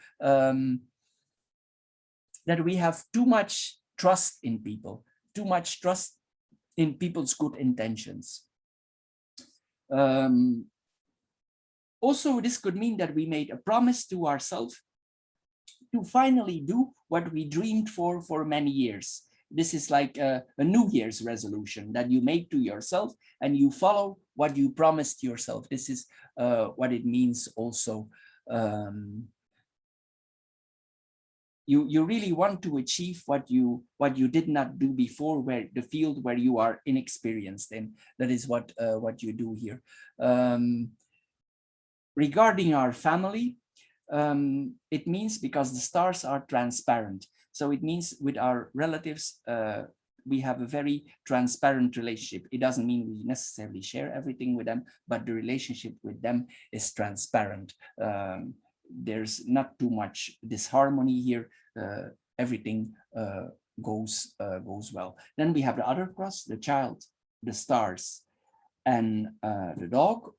that we have too much trust in people, too much trust in people's good intentions. Also, this could mean that we made a promise to ourselves to finally do what we dreamed for many years. This is like a New Year's resolution that you make to yourself, and you follow what you promised yourself. This is what it means also. You really want to achieve what you did not do before, where the field where you are inexperienced in. That is what you do here. Regarding our family, it means, because the stars are transparent, so it means with our relatives we have a very transparent relationship. It doesn't mean we necessarily share everything with them, but the relationship with them is transparent. There's not too much disharmony here. Everything goes well. Then we have the other cross, the child, the stars, and the dog.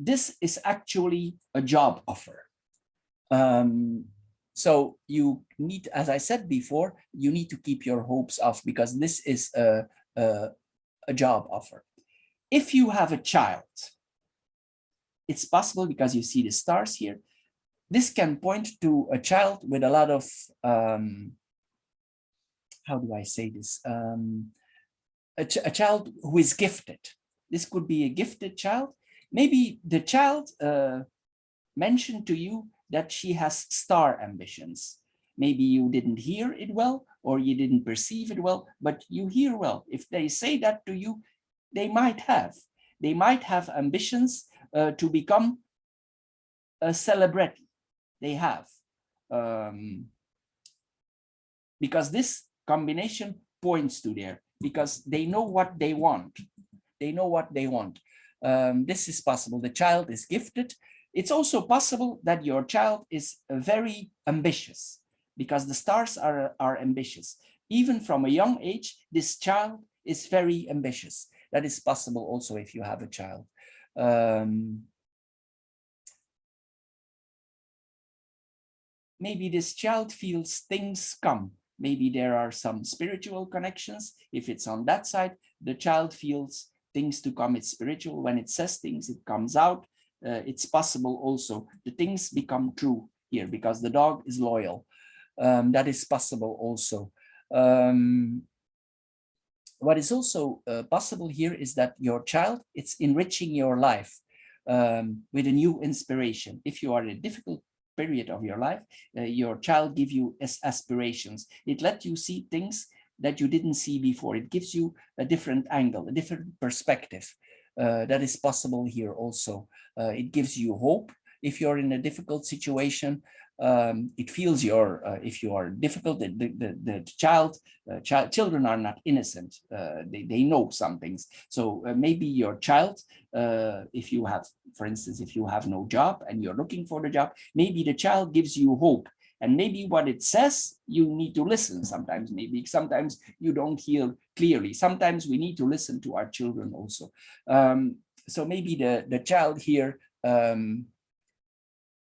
This is actually a job offer. So you need, as I said before, you need to keep your hopes up, because this is a job offer. If you have a child, it's possible, because you see the stars here, this can point to a child with a lot of, how do I say this? A child who is gifted. This could be a gifted child. Maybe the child mentioned to you that she has star ambitions. Maybe you didn't hear it well, or you didn't perceive it well, but you hear well. If they say that to you, they might have. They might have ambitions to become a celebrity. They have. Because this combination points to there, because they know what they want. They know what they want. This is possible. The child is gifted. It's also possible that your child is very ambitious, because the stars are ambitious. Even from a young age, this child is very ambitious. That is possible also if you have a child. Maybe this child feels things come. Maybe there are some spiritual connections. If it's on that side, the child feels things to come. It's spiritual. When it says things, it comes out. It's possible also the things become true here, because the dog is loyal. That is possible also. What is also possible here is that your child, it's enriching your life with a new inspiration. If you are in a difficult period of your life, your child gives you aspirations. It lets you see things that you didn't see before. It gives you a different angle, a different perspective. That is possible here also. It gives you hope. If you're in a difficult situation, it feels your, if you are difficult, children are not innocent. They know some things. So maybe your child, if you have, for instance, if you have no job and you're looking for the job, maybe the child gives you hope. And maybe what it says, you need to listen sometimes. Maybe sometimes you don't hear clearly. Sometimes we need to listen to our children also. So maybe the child here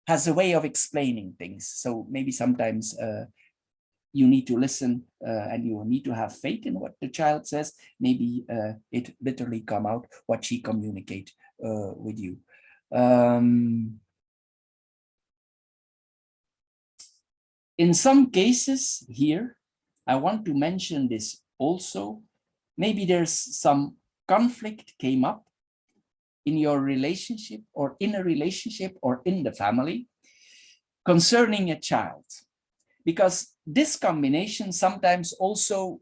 has a way of explaining things. So maybe sometimes you need to listen and you need to have faith in what the child says. Maybe it literally come out what she communicate with you. In some cases here, I want to mention this also. Maybe there's some conflict came up in your relationship, or in a relationship, or in the family concerning a child. Because this combination sometimes also,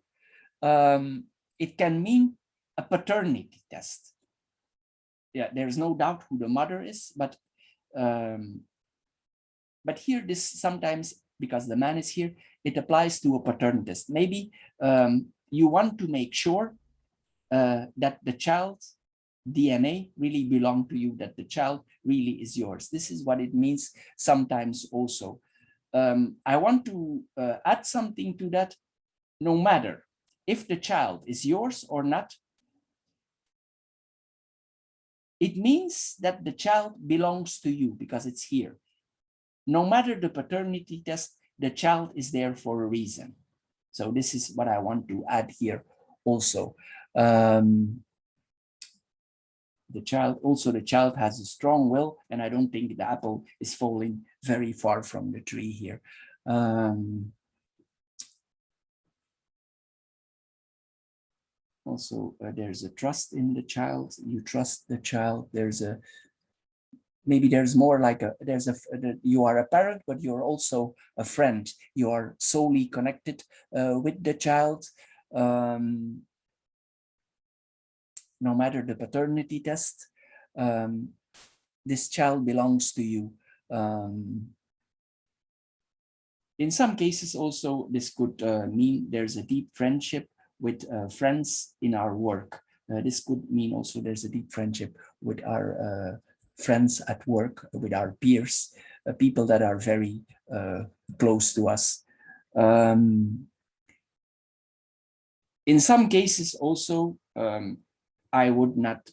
it can mean a paternity test. Yeah, there's no doubt who the mother is, but here this sometimes, because the man is here, it applies to a paternity test. Maybe you want to make sure that the child's DNA really belong to you, that the child really is yours. This is what it means sometimes also. I want to add something to that. No matter if the child is yours or not, it means that the child belongs to you because it's here. no matter the paternity test, the child is there for a reason. So this is what I want to add here also. The child has a strong will, and I don't think the apple is falling very far from the tree here. There's a trust in the child. You trust the child. Maybe there's more like you are a parent, but you're also a friend. You are solely connected with the child. No matter the paternity test, this child belongs to you. In some cases also, this could mean there's a deep friendship with friends in our work. This could mean also there's a deep friendship with our friends at work, with our peers, people that are very close to us. In some cases also, I would not,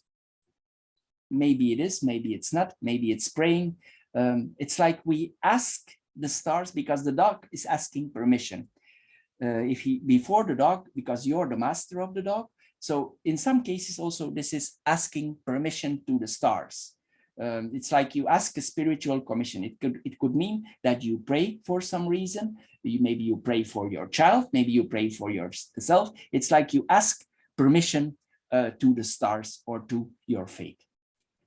maybe it is, maybe it's not, maybe it's praying. It's like we ask the stars because the dog is asking permission. Before the dog, because you're the master of the dog. So in some cases also, this is asking permission to the stars. It's like you ask a spiritual commission. It could mean that you pray for some reason. Maybe you pray for your child, maybe you pray for yourself. It's like you ask permission to the stars or to your fate.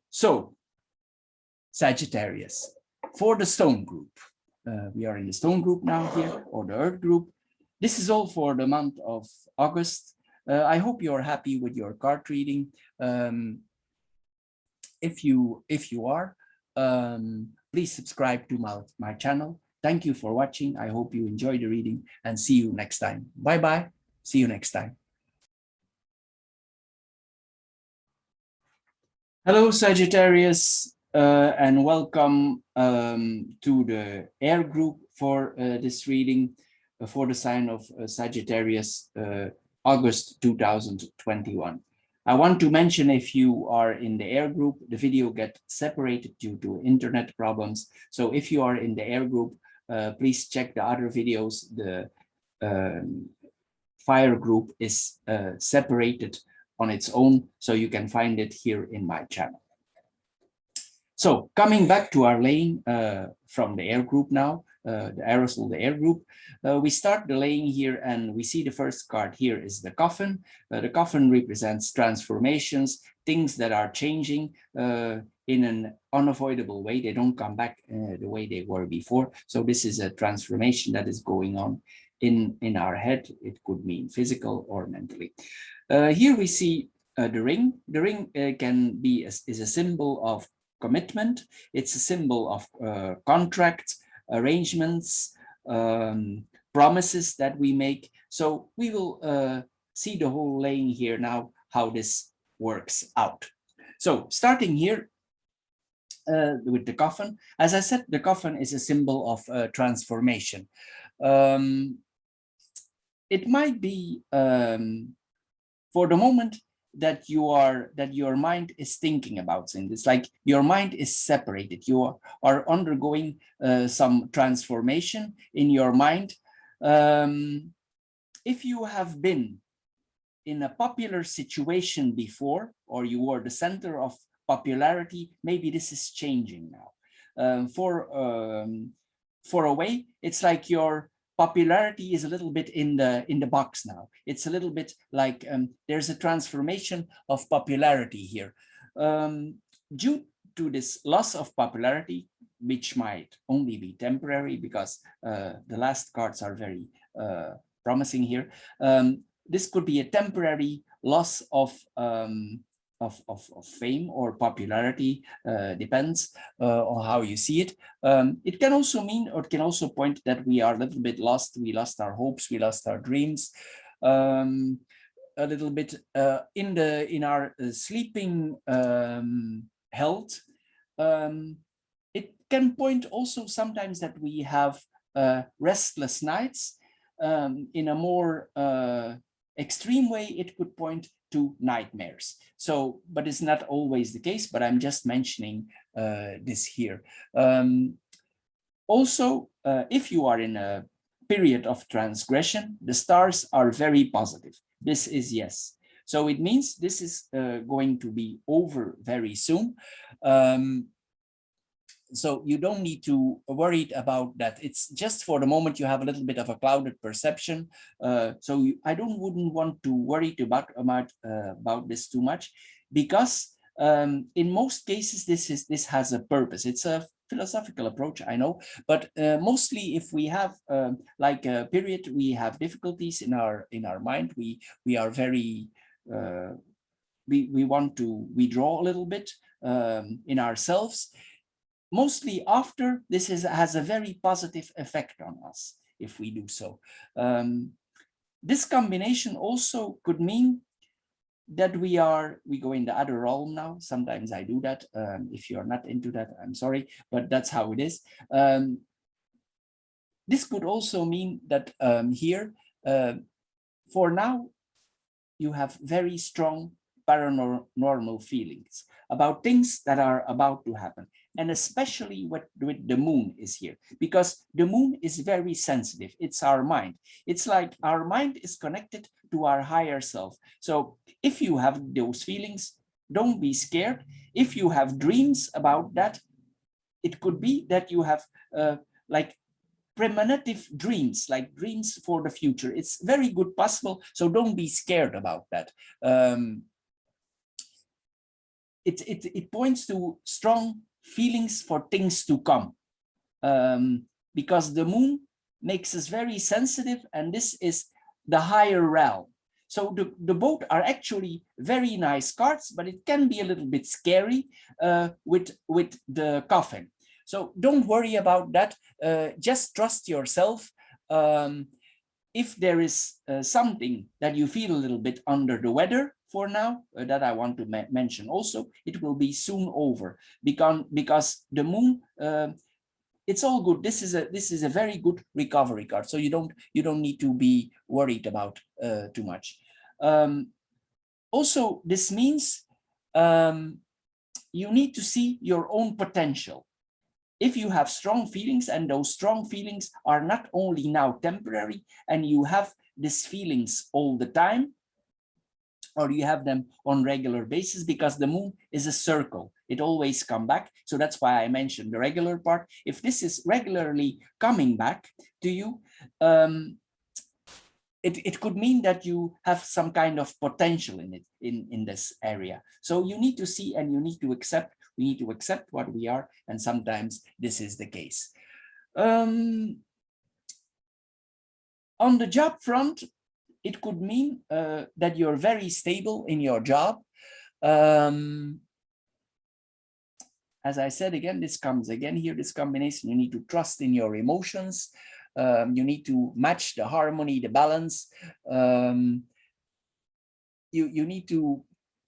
So, Sagittarius, for the stone group. We are in the stone group now here, or the earth group. This is all for the month of August. I hope you're happy with your card reading. If you are, please subscribe to my channel. Thank you for watching. I hope you enjoy the reading and see you next time. Bye-bye. See you next time. Hello, Sagittarius, and welcome to the air group for this reading for the sign of Sagittarius, August 2021. I want to mention, if you are in the air group, the video gets separated due to internet problems. So if you are in the air group, please check the other videos. The fire group is separated on its own, so you can find it here in my channel. So coming back to our laying from the air group now, the Aerosol, the air group, we start the laying here, and we see the first card here is the coffin. The coffin represents transformations, things that are changing in an unavoidable way. They don't come back the way they were before. So this is a transformation that is going on in our head. It could mean physical or mentally. Here we see the ring. The ring is a symbol of commitment. It's a symbol of contracts, arrangements, promises that we make. So we will see the whole laying here now, how this works out. So starting here with the coffin, as I said, the coffin is a symbol of transformation. It might be for the moment that your mind is thinking about things. It's like your mind is separated. You are undergoing some transformation in your mind. If you have been in a popular situation before, or you were the center of popularity, maybe this is changing now. For a way, it's like your popularity is a little bit in the box now. It's a little bit like there's a transformation of popularity here. Due to this loss of popularity, which might only be temporary, because the last cards are very promising here. This could be a temporary loss of fame or popularity, depends on how you see it. It can also mean, or it can also point that we are a little bit lost. We lost our hopes, we lost our dreams, a little bit in our sleeping health. It can point also sometimes that we have restless nights. In a more extreme way, it could point to nightmares. So, but it's not always the case, but I'm just mentioning this here. Also, if you are in a period of transgression, the stars are very positive. This is yes. So it means this is going to be over very soon. So you don't need to worry about that. It's just for the moment you have a little bit of a clouded perception. I wouldn't want to worry about this too much, because in most cases this has a purpose. It's a philosophical approach, I know, but mostly if we have like a period, we have difficulties in our mind. We are very we want to withdraw a little bit in ourselves. Mostly after this has a very positive effect on us if we do so. This combination also could mean that we go in the other realm now. Sometimes I do that. If you're not into that, I'm sorry, but that's how it is. This could also mean that here, for now, you have very strong paranormal feelings about things that are about to happen. And especially with the moon is here, because the moon is very sensitive. It's our mind. It's like our mind is connected to our higher self. So if you have those feelings, don't be scared. If you have dreams about that, it could be that you have like premonitive dreams, like dreams for the future. It's very good possible. So don't be scared about that. It points to strong feelings for things to come, because the moon makes us very sensitive, and this is the higher realm. So the both are actually very nice cards, but it can be a little bit scary with the coffin. So don't worry about that. Just trust yourself. If there is something that you feel a little bit under the weather for now, that I want to mention also, it will be soon over, because the moon, it's all good. This is a very good recovery card. So you don't need to be worried about too much. Also, this means you need to see your own potential. If you have strong feelings, and those strong feelings are not only now temporary, and you have these feelings all the time, or you have them on regular basis, because the moon is a circle, it always come back. So that's why I mentioned the regular part. If this is regularly coming back to you, it could mean that you have some kind of potential in it, in this area. So you need to see, and you need to accept. We need to accept what we are, and sometimes this is the case. On the job front, it could mean that you're very stable in your job. As I said again, this comes again here, this combination. You need to trust in your emotions. You need to match the harmony, the balance. You need to,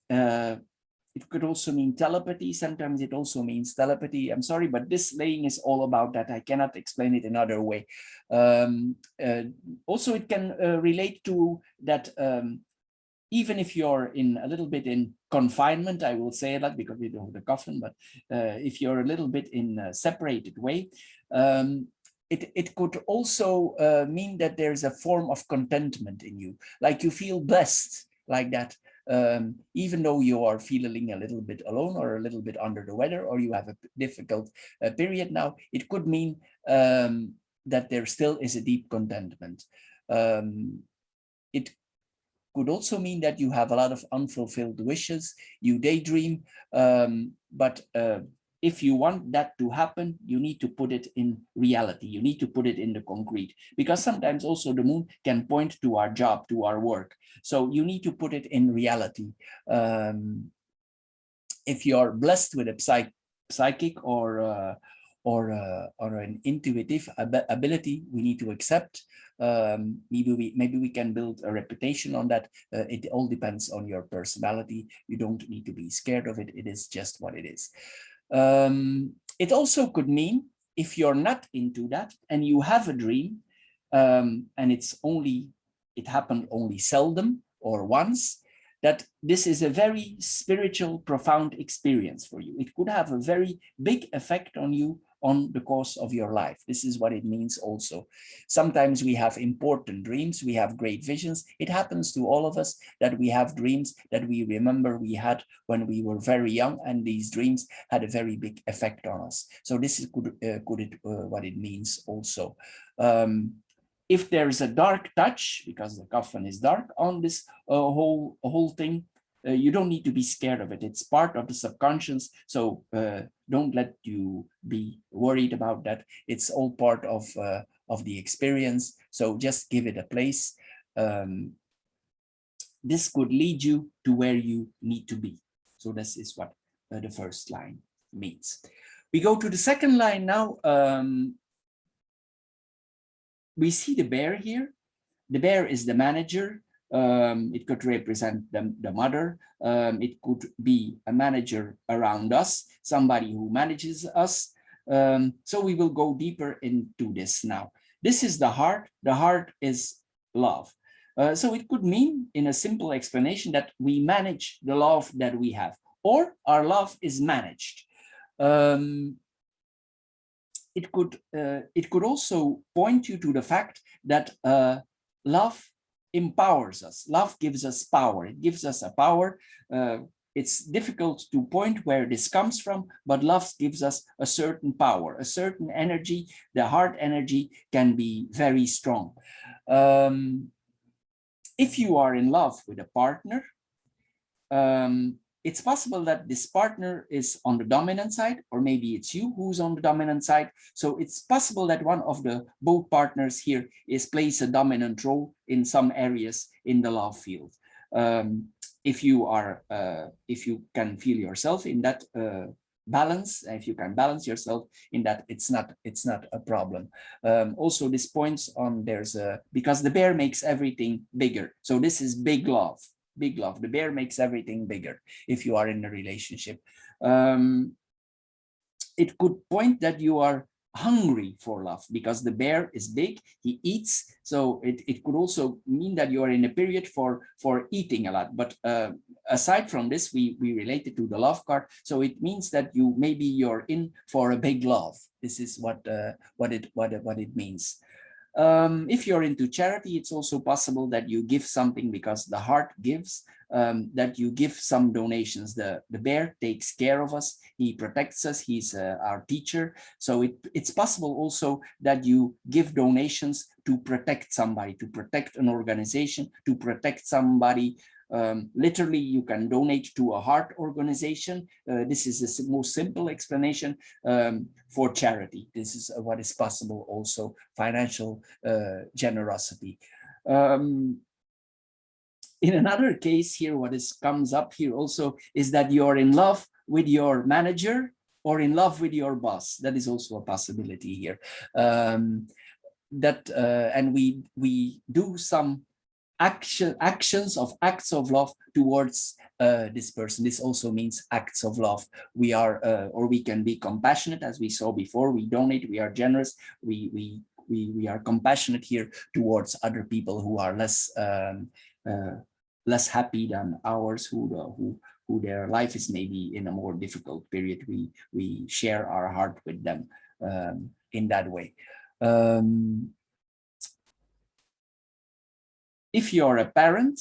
it could also mean telepathy. Sometimes it also means telepathy. I'm sorry, but this laying is all about that. I cannot explain it another way. Also, it can relate to that. Even if you're in a little bit in confinement, I will say that because we don't have the coffin, but if you're a little bit in a separated way, it could also mean that there's a form of contentment in you, like you feel blessed like that, even though you are feeling a little bit alone or a little bit under the weather, or you have a difficult period now. It could mean that there still is a deep contentment. It could also mean that you have a lot of unfulfilled wishes, you daydream, but if you want that to happen, you need to put it in reality. You need to put it in the concrete, because sometimes also the moon can point to our job, to our work. So you need to put it in reality. If you're blessed with a psychic or an intuitive ability, we need to accept. Maybe we can build a reputation on that. It all depends on your personality. You don't need to be scared of it. It is just what it is. It also could mean, if you're not into that and you have a dream, and it happened only seldom or once, that this is a very spiritual, profound experience for you. It could have a very big effect on you on the course of your life. This is what it means also. Sometimes we have important dreams, we have great visions. It happens to all of us that we have dreams that we remember we had when we were very young, and these dreams had a very big effect on us. So this is what it means also. If there's a dark touch, because the coffin is dark on this whole thing, you don't need to be scared of it. It's part of the subconscious. So don't let you be worried about that. It's all part of the experience. So just give it a place. This could lead you to where you need to be. So this is what the first line means. We go to the second line now. We see the bear here. The bear is the manager. It could represent the mother. It could be a manager around us, somebody who manages us. So we will go deeper into this now. This is the heart. The heart is love. So it could mean, in a simple explanation, that we manage the love that we have, or our love is managed. It could also point you to the fact that love empowers us. Love gives us power. It gives us a power. It's difficult to point where this comes from, but love gives us a certain power, a certain energy. The heart energy can be very strong. If you are in love with a partner, it's possible that this partner is on the dominant side, or maybe it's you who's on the dominant side. So it's possible that one of the both partners here plays a dominant role in some areas in the love field. If you can feel yourself in that balance, if you can balance yourself in that, it's not a problem. Also, this points on because the bear makes everything bigger. So this is big love. Big love. The bear makes everything bigger if you are in a relationship. It could point that you are hungry for love, because the bear is big, he eats. So it could also mean that you are in a period for eating a lot. But aside from this, we relate it to the love card. So it means that maybe you're in for a big love. This is what it means. If you're into charity, it's also possible that you give something, because the heart gives, that you give some donations. The bear takes care of us. He protects us. He's our teacher. So it's possible also that you give donations to protect somebody, to protect an organization, to protect somebody. Literally, you can donate to a heart organization. This is the most simple explanation for charity. This is what is possible also, financial generosity. In another case here, what comes up here also is that you're in love with your manager or in love with your boss. That is also a possibility here. And we do some acts of love towards this person. This also means acts of love. We are, or we can be compassionate, as we saw before. We donate. We are generous. We are compassionate here towards other people who are less happy than ours, who their life is maybe in a more difficult period. We share our heart with them in that way. If you're a parent,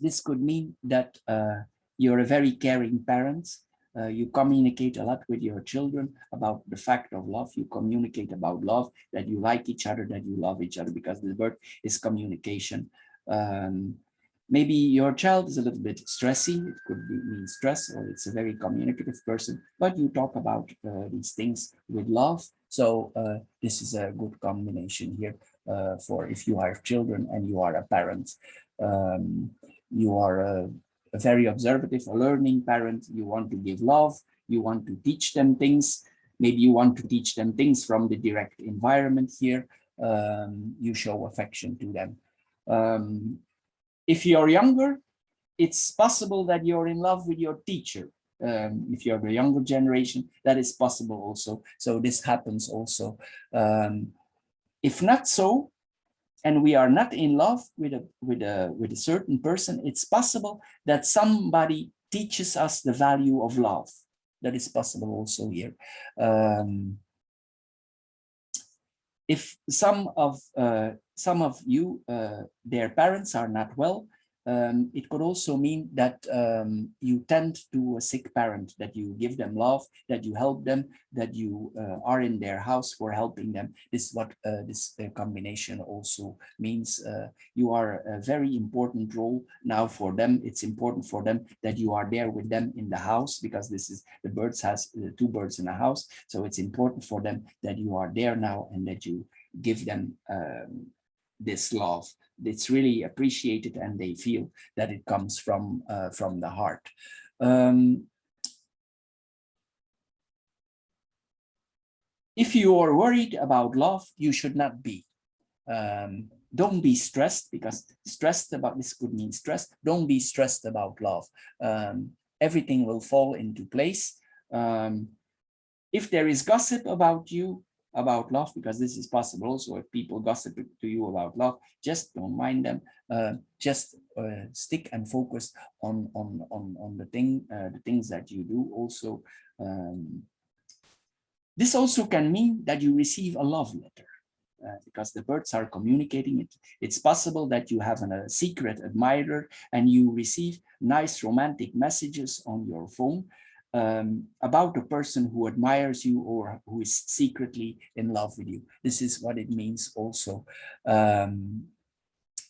this could mean that you're a very caring parent. You communicate a lot with your children about the fact of love. You communicate about love, that you like each other, that you love each other, because the word is communication. Maybe your child is a little bit stressy. It could mean stress, or it's a very communicative person, but you talk about these things with love. So this is a good combination here for if you have children and you are a parent. You are a very observative, a learning parent. You want to give love. You want to teach them things. Maybe you want to teach them things from the direct environment here. You show affection to them. If you're younger, it's possible that you're in love with your teacher. If you're the younger generation, that is possible also. So this happens also. If not so, and we are not in love with a certain person, it's possible that somebody teaches us the value of love. that is possible also here. If some of you, their parents are not well, it could also mean that you tend to a sick parent, that you give them love, that you help them, that you are in their house for helping them. This is what this combination also means. You are a very important role now for them. It's important for them that you are there with them in the house, because this is the birds has two birds in a house. So it's important for them that you are there now and that you give them this love. It's really appreciated, and they feel that it comes from the heart. If you are worried about love, you should not be. Don't be stressed, because stressed about this could mean stress. Don't be stressed about love. Everything will fall into place. If there is gossip about you, about love, because this is possible also, if people gossip to you about love, just don't mind them. Just stick and focus on the things that you do. Also, this also can mean that you receive a love letter. Because the birds are communicating it. It's possible that you have a secret admirer and you receive nice romantic messages on your phone about a person who admires you or who is secretly in love with you. This is what it means also.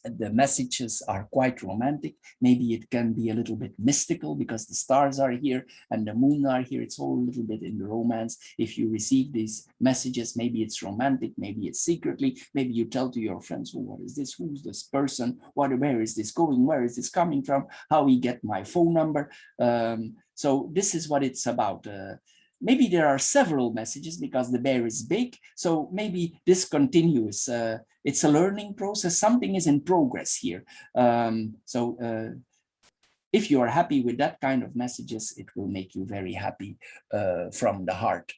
The messages are quite romantic. Maybe it can be a little bit mystical because the stars are here and the moon are here. It's all a little bit in the romance. If you receive these messages, maybe it's romantic, maybe it's secretly, maybe you tell to your friends, oh, what is this? Who's this person? Where is this going? Where is this coming from? How we get my phone number? So this is what it's about. Maybe there are several messages because the bear is big. So maybe this continues. It's a learning process. Something is in progress here. If you are happy with that kind of messages, it will make you very happy from the heart.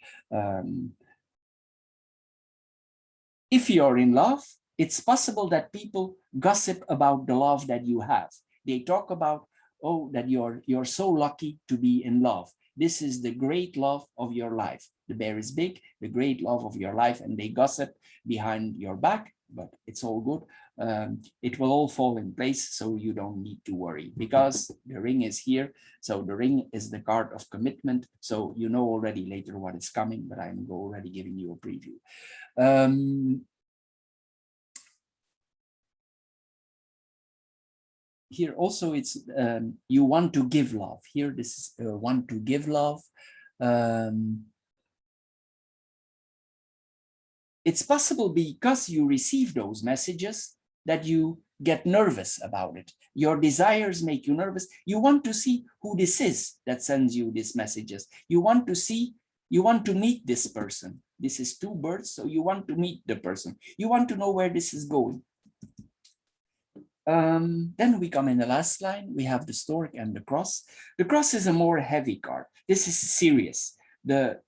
If you're in love, it's possible that people gossip about the love that you have. They talk about, oh, that you're so lucky to be in love. This is the great love of your life. The bear is big, the great love of your life, and they gossip behind your back, but it's all good. It will all fall in place, so you don't need to worry, because the ring is here. So the ring is the card of commitment. So you know already later what is coming, but I'm already giving you a preview. Here also it's you want to give love. Here this is want to give love. It's possible because you receive those messages that you get nervous about it. Your desires make you nervous. You want to see who this is that sends you these messages. You want to meet this person. This is two birds, so you want to meet the person. You want to know where this is going. Then we come in the last line. We have the stork and the cross. The cross is a more heavy card. This is serious.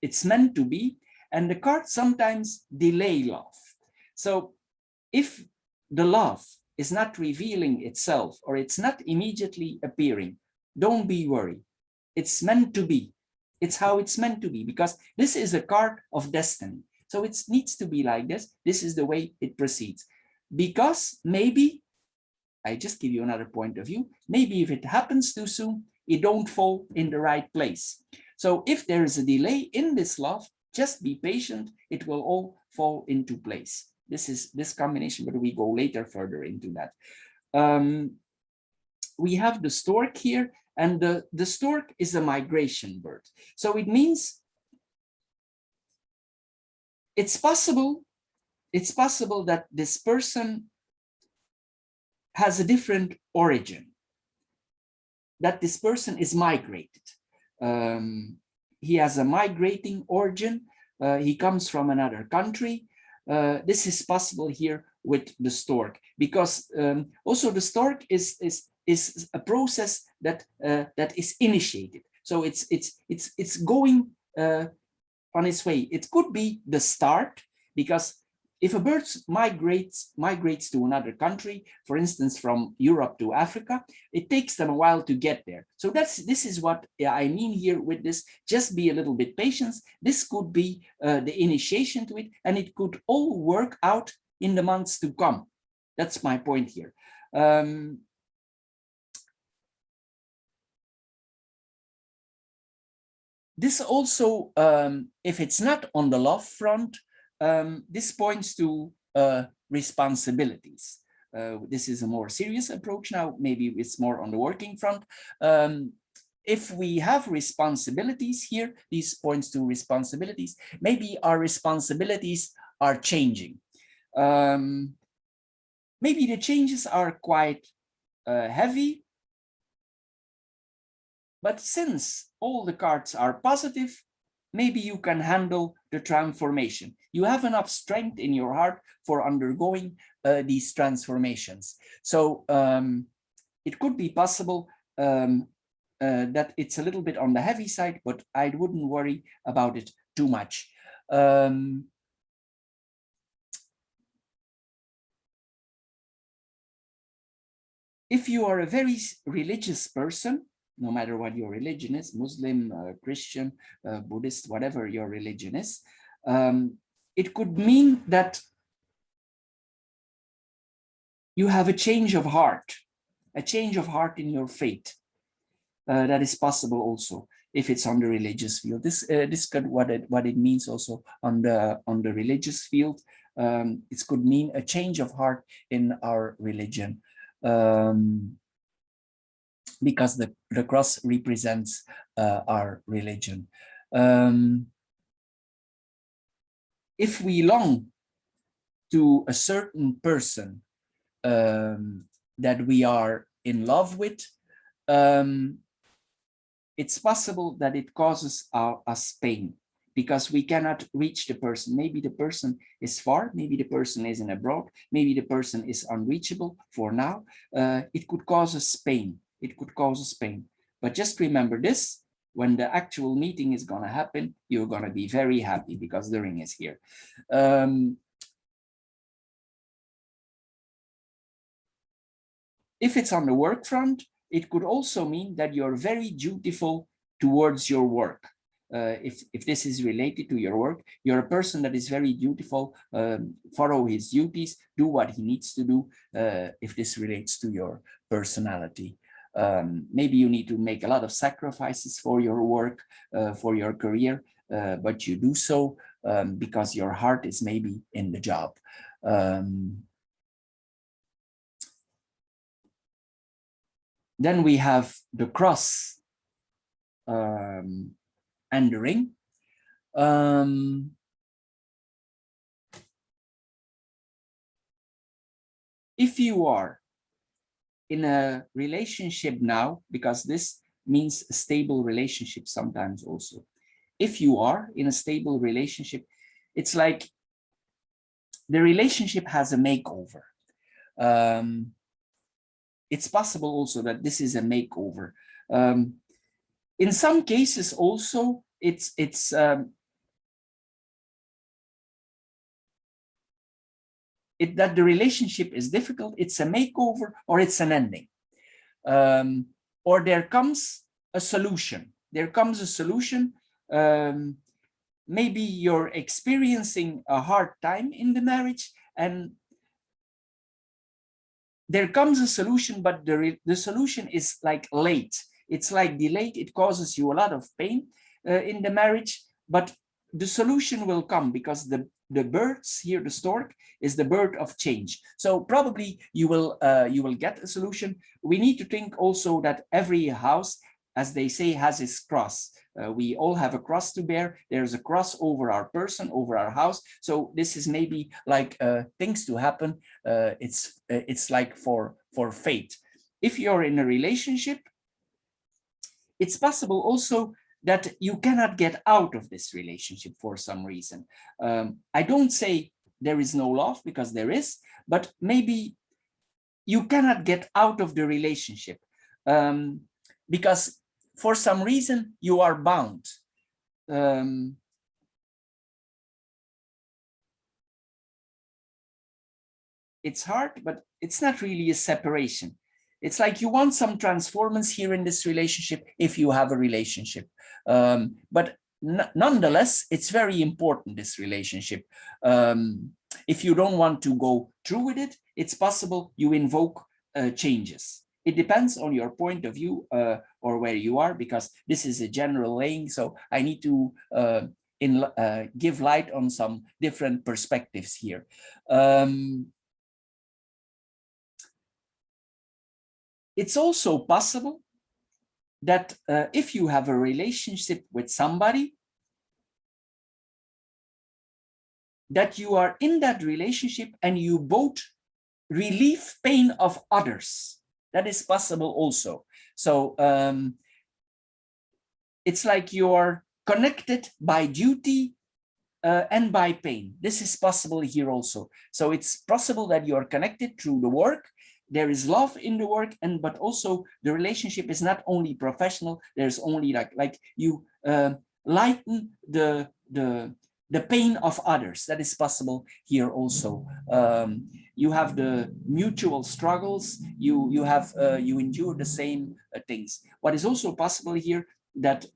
It's meant to be, and the cards sometimes delay love. So if the love is not revealing itself or it's not immediately appearing, don't be worried. It's meant to be. It's how it's meant to be, because this is a card of destiny. So it needs to be like this. This is the way it proceeds. Because maybe, I just give you another point of view, maybe if it happens too soon, it don't fall in the right place. So if there is a delay in this love, just be patient, it will all fall into place. This is this combination, but we go later further into that. We have the stork here, and the stork is a migration bird. So it means it's possible that this person has a different origin, that this person is migrated. He has a migrating origin. He comes from another country. This is possible here with the stork, because also the stork is a process that is initiated. So it's going on its way. It could be the start, because if a bird migrates to another country, for instance, from Europe to Africa, it takes them a while to get there. So this is what I mean here with this. Just be a little bit patient. This could be the initiation to it, and it could all work out in the months to come. That's my point here. This also, if it's not on the love front, this points to responsibilities. This is a more serious approach now. Maybe it's more on the working front. If we have responsibilities here, these points to responsibilities, maybe our responsibilities are changing. Maybe the changes are quite heavy, but since all the cards are positive, maybe you can handle the transformation. You have enough strength in your heart for undergoing these transformations. So it could be possible that it's a little bit on the heavy side, but I wouldn't worry about it too much. If you are a very religious person, no matter what your religion is, Muslim, Christian, Buddhist, whatever your religion is, it could mean that you have a change of heart in your faith. That is possible also if it's on the religious field. This could what it means also on the religious field. It could mean a change of heart in our religion. Because the cross represents our religion. If we long to a certain person that we are in love with, it's possible that it causes us pain because we cannot reach the person. Maybe the person is far, maybe the person is in abroad, maybe the person is unreachable for now. It could cause us pain. It could cause us pain. But just remember this, when the actual meeting is going to happen, you're going to be very happy because the ring is here. If it's on the work front, it could also mean that you're very dutiful towards your work. If this is related to your work, you're a person that is very dutiful, follow his duties, do what he needs to do, if this relates to your personality. Maybe you need to make a lot of sacrifices for your work, for your career, but you do so because your heart is maybe in the job. Then we have the cross and the ring. If you are in a relationship now, because this means a stable relationship sometimes also. If you are in a stable relationship, it's like the relationship has a makeover. It's possible also that this is a makeover. In some cases also, that the relationship is difficult, it's a makeover or it's an ending. Or there comes a solution. There comes a solution. Maybe you're experiencing a hard time in the marriage and there comes a solution, but the solution is like late. It's like delayed. It causes you a lot of pain in the marriage, but the solution will come because the birds here, the stork, is the bird of change. So probably you will get a solution. We need to think also that every house, as they say, has its cross. We all have a cross to bear. There's a cross over our person, over our house. So this is maybe like things to happen. It's like for fate. If you're in a relationship, it's possible also that you cannot get out of this relationship for some reason. I don't say there is no love, because there is, but maybe you cannot get out of the relationship because for some reason you are bound. it's hard, but it's not really a separation. It's like you want some transformance here in this relationship if you have a relationship. But nonetheless, it's very important, this relationship. If you don't want to go through with it, it's possible you invoke changes. It depends on your point of view or where you are, because this is a general laying. So I need to give light on some different perspectives here. It's also possible that if you have a relationship with somebody, that you are in that relationship and you both relieve pain of others. That is possible also. So it's like you're connected by duty and by pain. This is possible here also. So it's possible that you're connected through the work. There is love in the work, but also the relationship is not only professional. There's only like you lighten the pain of others. That is possible here also. You have the mutual struggles. You endure the same things. What is also possible here, that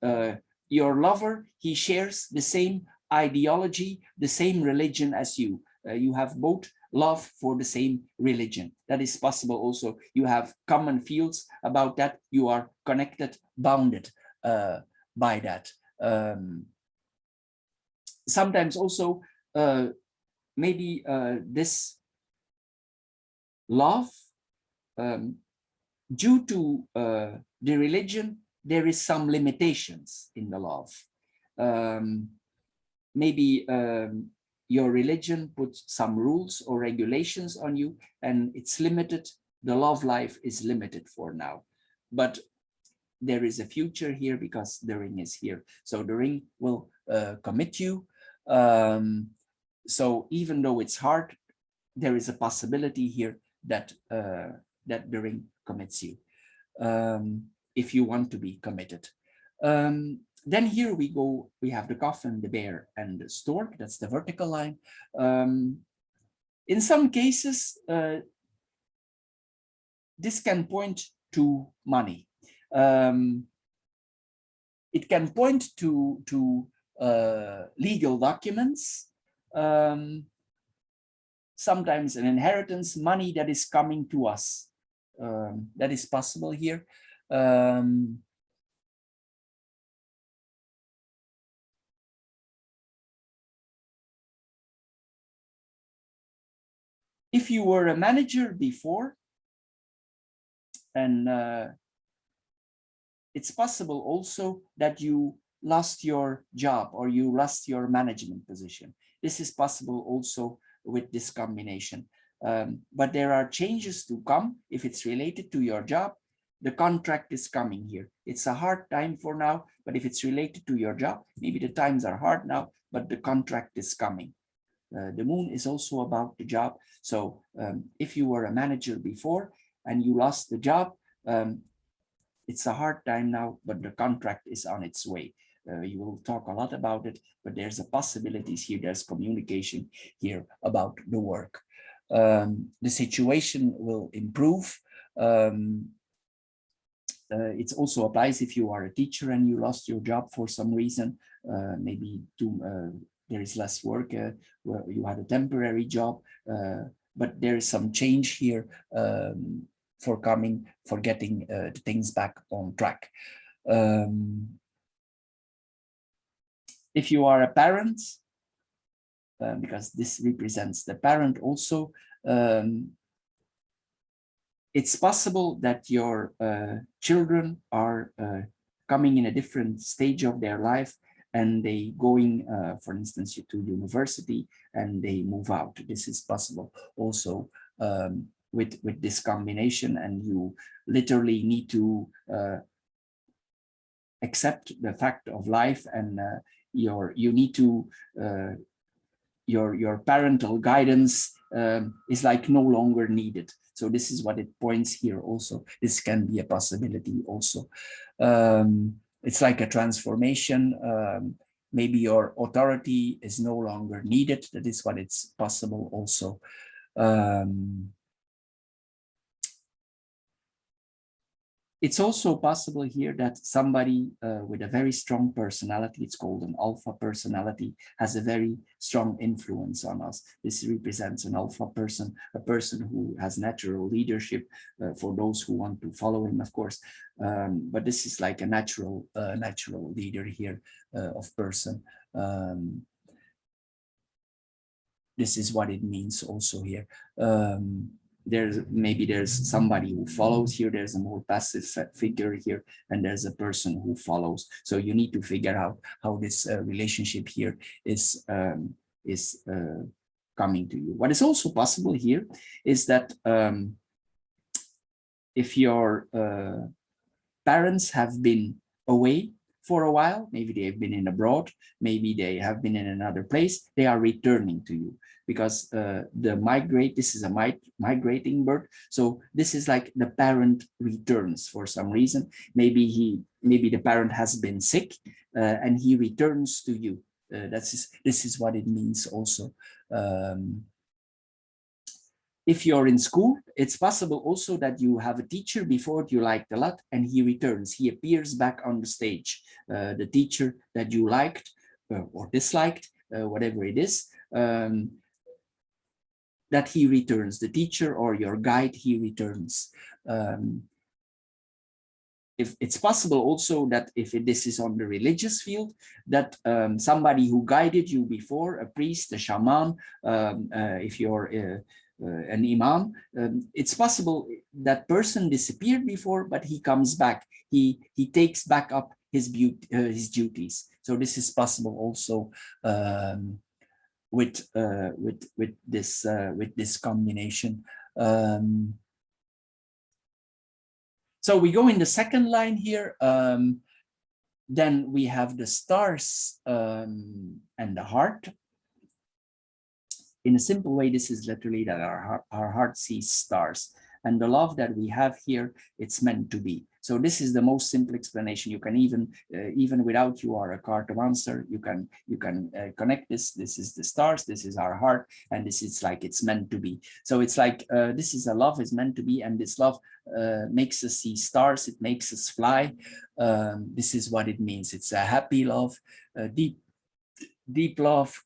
your lover, he shares the same ideology, the same religion as you. You have both love for the same religion. That is possible also. You have common fields about that. You are connected, bounded by that. Sometimes also maybe this love, due to the religion, there is some limitations in the love. Maybe your religion puts some rules or regulations on you, and it's limited. The love life is limited for now, but there is a future here because the ring is here. So the ring will commit you. So even though it's hard, there is a possibility here that that the ring commits you, if you want to be committed. Then here we go, we have the coffin, the bear, and the stork. That's the vertical line. In some cases, this can point to money. It can point to legal documents, sometimes an inheritance, money that is coming to us. That is possible here. If you were a manager before, and it's possible also that you lost your job or you lost your management position. This is possible also with this combination. But there are changes to come if it's related to your job. The contract is coming here. It's a hard time for now, but if it's related to your job, maybe the times are hard now, but the contract is coming. The moon is also about the job. So if you were a manager before and you lost the job, it's a hard time now, but the contract is on its way. You will talk a lot about it, but there's a possibilities here. There's communication here about the work. The situation will improve. It also applies if you are a teacher and you lost your job for some reason, maybe there is less work, you had a temporary job, but there is some change here for getting the things back on track. If you are a parent, because this represents the parent also, it's possible that your children are coming in a different stage of their life, and they going, for instance, to university, and they move out. This is possible also with this combination, and you literally need to accept the fact of life, and you need to your parental guidance is like no longer needed. So this is what it points here also. This can be a possibility also. It's like a transformation. Maybe your authority is no longer needed. That is what it's possible also. It's also possible here that somebody with a very strong personality, it's called an alpha personality, has a very strong influence on us. This represents an alpha person, a person who has natural leadership for those who want to follow him, of course. But this is like a natural leader here of person. This is what it means also here. There's somebody who follows here, there's a more passive figure here, and there's a person who follows. So you need to figure out how this relationship here is coming to you. What is also possible here is that if your parents have been away for a while, maybe they have been in abroad, maybe they have been in another place, they are returning to you because this is a migrating bird. So this is like the parent returns for some reason. Maybe the parent has been sick and he returns to you. This is what it means also. If you're in school, it's possible also that you have a teacher before you liked a lot and he returns, he appears back on the stage. The teacher that you liked or disliked, whatever it is, that he returns, the teacher or your guide, he returns. If it's possible also that if this is on the religious field, that somebody who guided you before, a priest, a shaman, if you're an imam, it's possible that person disappeared before, but he comes back. He takes back up his duties. So this is possible also with this combination. So we go in the second line here. Then we have the stars and the heart. In a simple way, this is literally that our heart sees stars, and the love that we have here, it's meant to be. So this is the most simple explanation. You can even without you are a cartomancer, you can connect this. This is the stars, this is our heart, and this is like it's meant to be. So it's like this is a love is meant to be, and this love makes us see stars. It makes us fly. This is what it means. It's a happy love, deep love.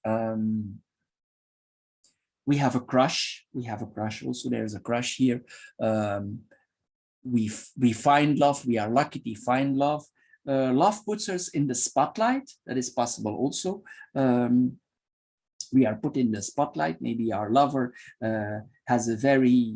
We have a crush. Also. There's a crush here. We find love. We are lucky to find love. Love puts us in the spotlight. That is possible also. We are put in the spotlight. Maybe our lover has a very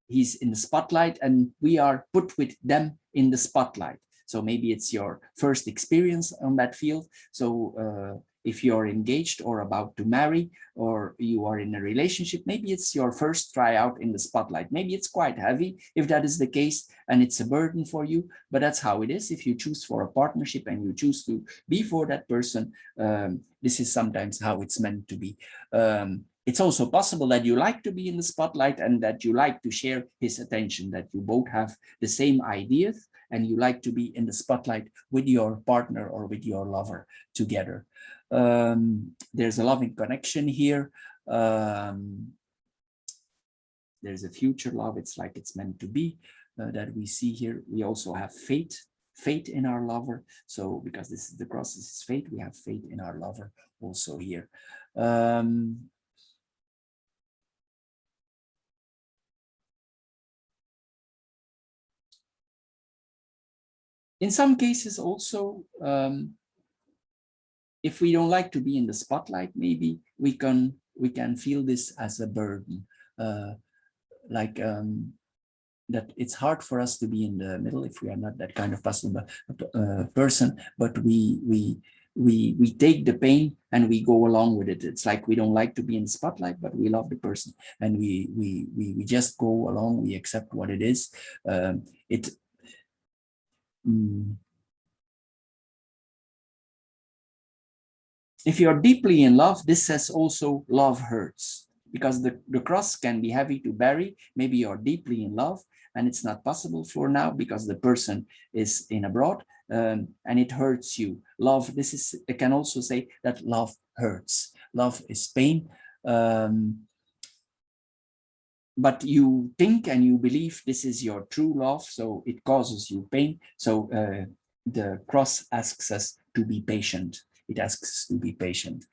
he's in the spotlight, and we are put with them in the spotlight. So maybe it's your first experience on that field. So if you're engaged or about to marry, or you are in a relationship, maybe it's your first tryout in the spotlight. Maybe it's quite heavy if that is the case, and it's a burden for you, but that's how it is. If you choose for a partnership and you choose to be for that person, this is sometimes how it's meant to be. It's also possible that you like to be in the spotlight and that you like to share his attention, that you both have the same ideas and you like to be in the spotlight with your partner or with your lover together. There's a loving connection here. There's a future love. It's like it's meant to be that we see here. We also have faith in our lover. So because this is the cross, this is faith, we have faith in our lover also here. In some cases also, if we don't like to be in the spotlight, maybe we can feel this as a burden, that it's hard for us to be in the middle if we are not that kind of person, but we take the pain and we go along with it. It's like we don't like to be in the spotlight, but we love the person, and we just go along. We accept what it is. If you're deeply in love, this says also love hurts, because the cross can be heavy to bear. Maybe you're deeply in love and it's not possible for now because the person is in abroad, and it hurts you. Love, it can also say that love hurts. Love is pain. but you think and you believe this is your true love, so it causes you pain. So the cross asks us to be patient. It asks us to be patient.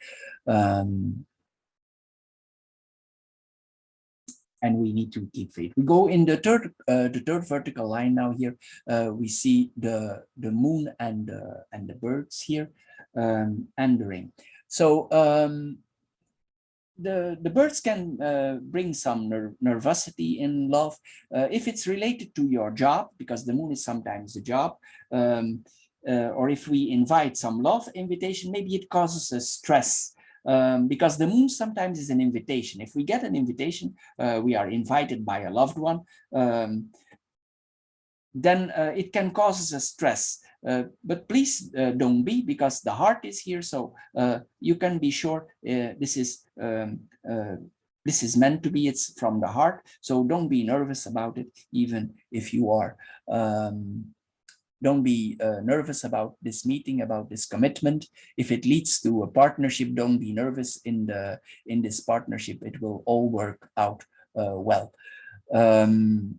And we need to keep faith. We go in the third vertical line now. Here we see the moon and the birds here, and the ring. So the birds can bring some nervosity in love if it's related to your job, because the moon is sometimes the job, or if we invite some love invitation, maybe it causes us stress. Because the moon sometimes is an invitation. If we get an invitation, we are invited by a loved one, then it can cause us stress. But please don't be, because the heart is here, so you can be sure this is meant to be. It's from the heart, so don't be nervous about it. Even if you are, don't be nervous about this meeting, about this commitment. If it leads to a partnership, don't be nervous. In this partnership, it will all work out well. In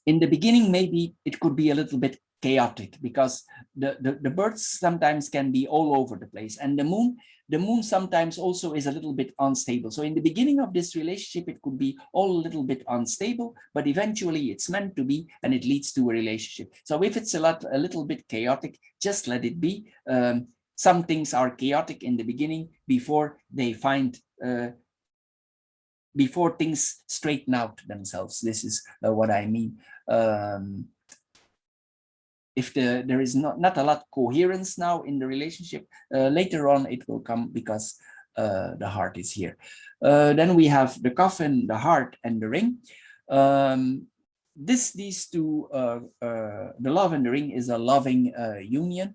the beginning, maybe it could be a little bit chaotic, because the birds sometimes can be all over the place, and the moon sometimes also is a little bit unstable. So in the beginning of this relationship, it could be all a little bit unstable, but eventually it's meant to be, and it leads to a relationship. So if it's a little bit chaotic, just let it be. Some things are chaotic in the beginning before they find before things straighten out themselves. This is what I mean. If there is not a lot coherence now in the relationship, later on it will come, because the heart is here. Then we have the coffin, the heart, and the ring. These two, the love and the ring, is a loving union.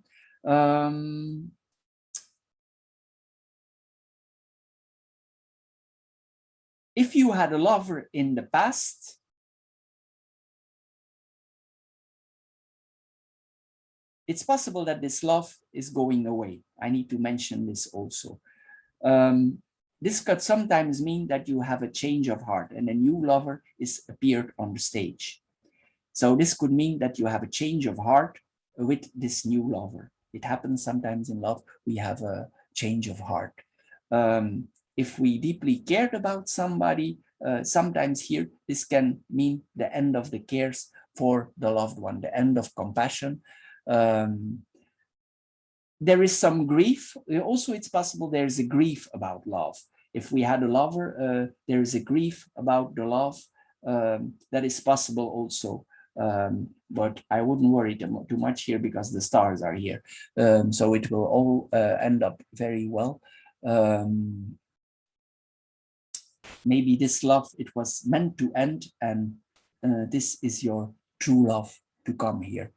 If you had a lover in the past, it's possible that this love is going away. I need to mention this also. This could sometimes mean that you have a change of heart and a new lover is appeared on the stage. So this could mean that you have a change of heart with this new lover. It happens sometimes in love, we have a change of heart. If we deeply cared about somebody, sometimes here, this can mean the end of the cares for the loved one, the end of compassion. There is some grief. Also, it's possible there is a grief about love. If we had a lover, there is a grief about the love. That is possible also. But I wouldn't worry too much here, because the stars are here. So it will all end up very well. Maybe this love, it was meant to end, and this is your true love to come here.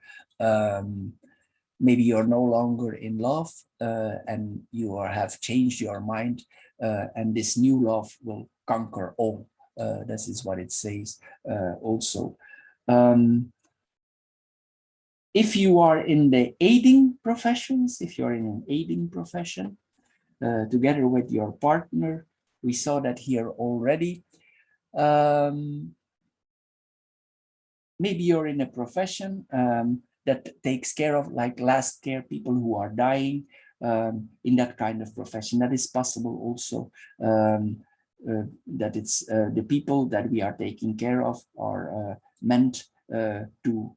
Maybe you're no longer in love, and you have changed your mind, and this new love will conquer all. This is what it says also. If you are in the aiding professions, if you're in an aiding profession, together with your partner, we saw that here already. Maybe you're in a profession that takes care of, like last care, people who are dying, in that kind of profession. That is possible also, that it's the people that we are taking care of are meant to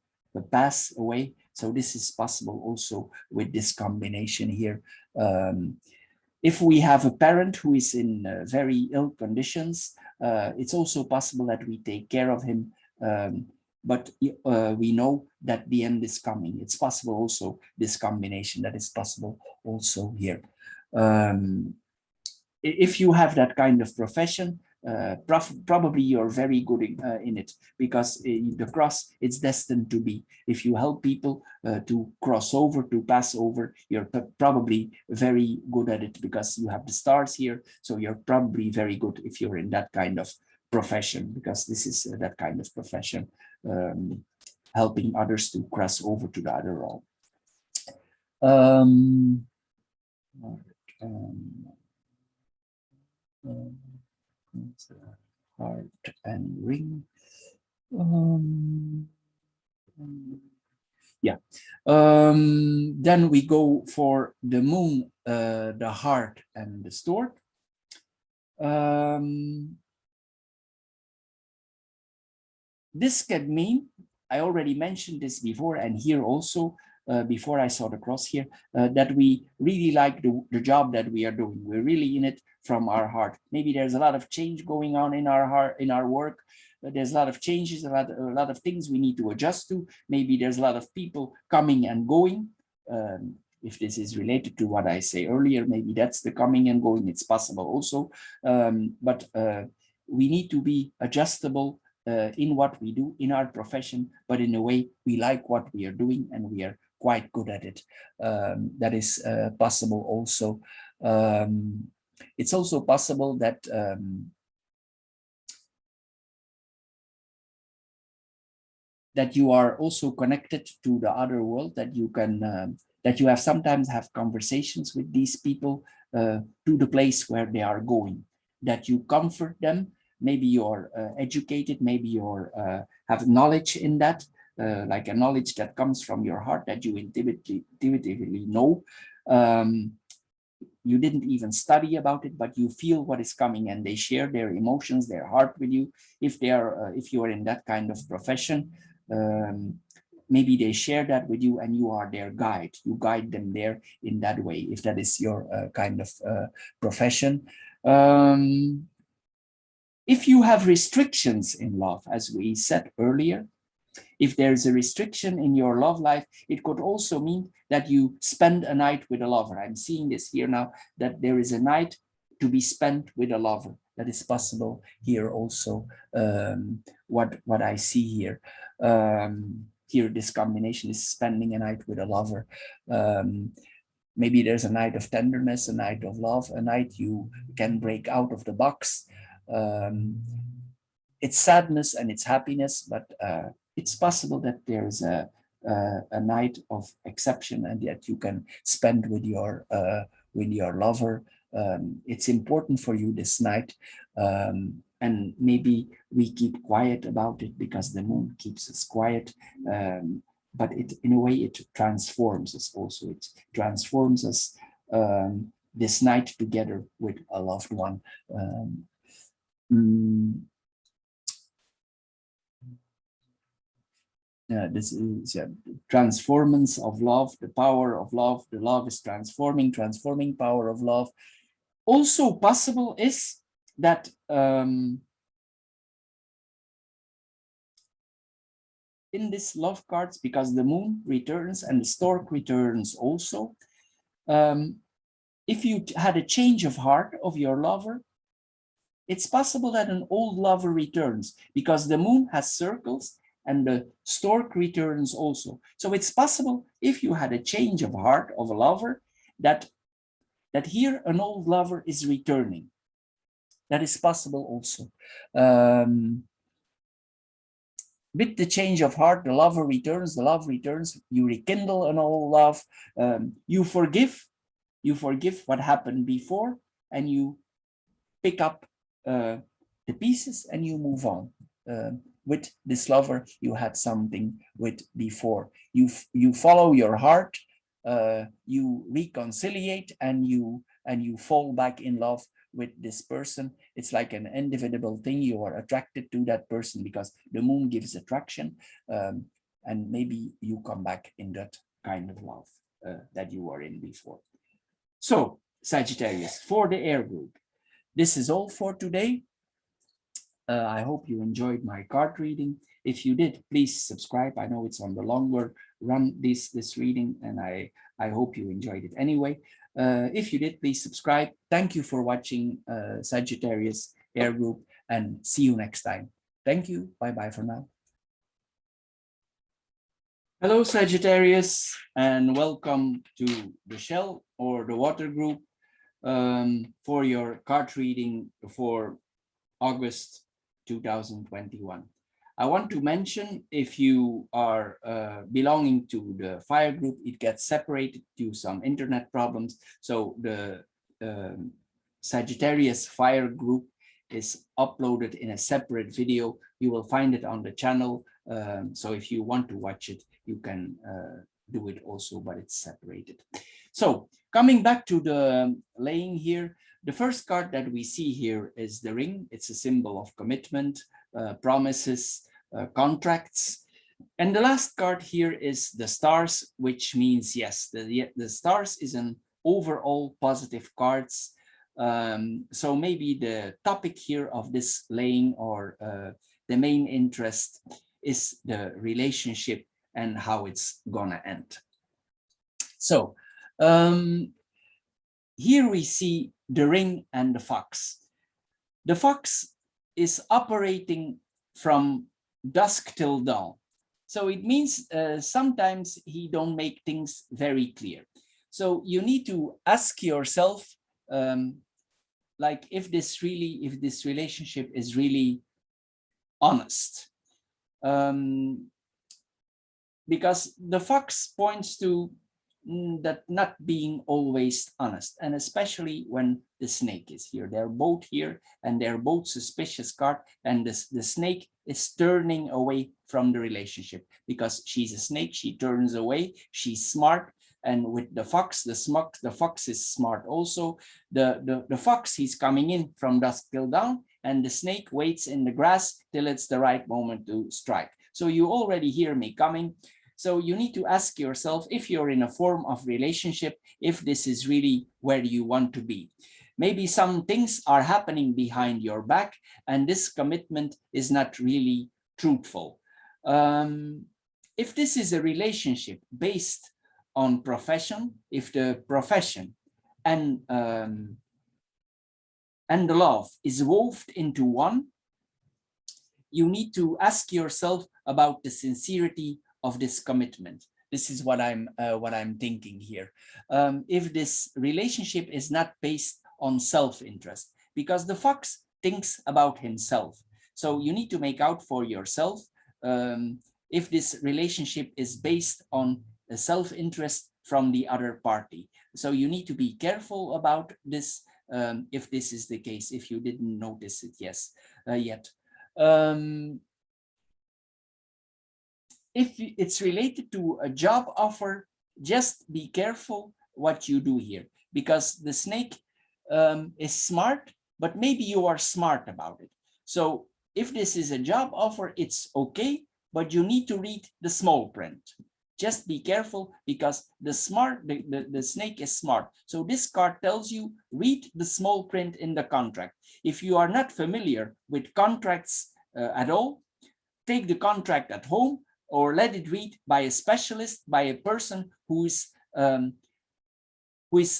pass away. So this is possible also with this combination here. If we have a parent who is in very ill conditions, it's also possible that we take care of him, but we know that the end is coming. It's possible also, this combination, that is possible also here. If you have that kind of profession, probably you're very good in it, because the cross, it's destined to be. If you help people to cross over, to pass over, you're probably very good at it, because you have the stars here. So you're probably very good if you're in that kind of profession, because this is that kind of profession, helping others to cross over to the other role. heart and ring. Yeah. Then we go for the moon, the heart and the stork. This can mean, I already mentioned this before, and here also, before I saw the cross here, that we really like the job that we are doing. We're really in it from our heart. Maybe there's a lot of change going on in our heart, in our work. There's a lot of changes, a lot of things we need to adjust to. Maybe there's a lot of people coming and going. If this is related to what I say earlier, maybe that's the coming and going. It's possible also, but we need to be adjustable in what we do in our profession, but in a way we like what we are doing and we are quite good at it. That is possible also. It's also possible that that you are also connected to the other world, that you can that you have sometimes have conversations with these people to the place where they are going, that you comfort them. Maybe you're educated, maybe you're have knowledge in that, like a knowledge that comes from your heart that you intuitively know. You didn't even study about it, but you feel what is coming, and they share their emotions, their heart with you. If they are, if you are in that kind of profession, maybe they share that with you, and you are their guide. You guide them there in that way, if that is your kind of profession. If you have restrictions in love, as we said earlier, if there's a restriction in your love life, it could also mean that you spend a night with a lover. I'm seeing this here now, that there is a night to be spent with a lover. That is possible here also, what I see here. Here, this combination is spending a night with a lover. Maybe there's a night of tenderness, a night of love, a night you can break out of the box. It's sadness and it's happiness, but it's possible that there's a night of exception and that you can spend with your lover. It's important for you this night, and maybe we keep quiet about it because the moon keeps us quiet. But it, in a way, it transforms us also. It transforms us this night together with a loved one. This is transformance of love, the power of love. The love is transforming power of love. Also possible is that in this love cards, because the moon returns and the stork returns also, if you had a change of heart of your lover, it's possible that an old lover returns, because the moon has circles and the stork returns also. So it's possible, if you had a change of heart of a lover, that here an old lover is returning. That is possible also. With the change of heart, the lover returns, the love returns, you rekindle an old love, you forgive what happened before, and you pick up the pieces and you move on. With this lover you had something with before. You follow your heart, you reconciliate, and you fall back in love with this person. It's like an indivisible thing. You are attracted to that person because the moon gives attraction, and maybe you come back in that kind of love that you were in before. So, Sagittarius, for the air group, this is all for today. I hope you enjoyed my card reading. If you did, please subscribe. I know it's on the longer run, this reading, and I hope you enjoyed it anyway. If you did, please subscribe. Thank you for watching Sagittarius Air Group, and see you next time. Thank you. Bye-bye for now. Hello, Sagittarius, and welcome to the shell or the water group for your card reading for August 2021. I want to mention, if you are belonging to the fire group, it gets separated due to some internet problems. So the Sagittarius fire group is uploaded in a separate video. You will find it on the channel. So if you want to watch it, you can do it also, but it's separated. So coming back to the laying here, the first card that we see here is the ring. It's a symbol of commitment, promises, contracts. And the last card here is the stars, which means yes, the stars is an overall positive cards. So maybe the topic here of this laying or the main interest is the relationship and how it's gonna end. So here we see the ring and the fox. The fox is operating from dusk till dawn. So it means sometimes he don't make things very clear. So you need to ask yourself, like if this relationship is really honest. Because the fox points to that not being always honest, and especially when the snake is here. They're both here and they're both suspicious card, and the snake is turning away from the relationship because she's a snake. She turns away. She's smart. And with the fox, the fox is smart also. The fox, he's coming in from dusk till dawn, and the snake waits in the grass till it's the right moment to strike. So you already hear me coming. So you need to ask yourself, if you're in a form of relationship, if this is really where you want to be. Maybe some things are happening behind your back, and this commitment is not really truthful. If this is a relationship based on profession, if the profession and the love is woven into one, you need to ask yourself about the sincerity of this commitment. This is what I'm thinking here. If this relationship is not based on self-interest, because the fox thinks about himself. So you need to make out for yourself if this relationship is based on a self-interest from the other party. So you need to be careful about this if this is the case, if you didn't notice it yet. If it's related to a job offer, just be careful what you do here, because the snake is smart, but maybe you are smart about it. So if this is a job offer, it's okay, but you need to read the small print. Just be careful, because the snake is smart. So this card tells you, read the small print in the contract. If you are not familiar with contracts at all, take the contract at home, or let it read by a specialist, by a person who is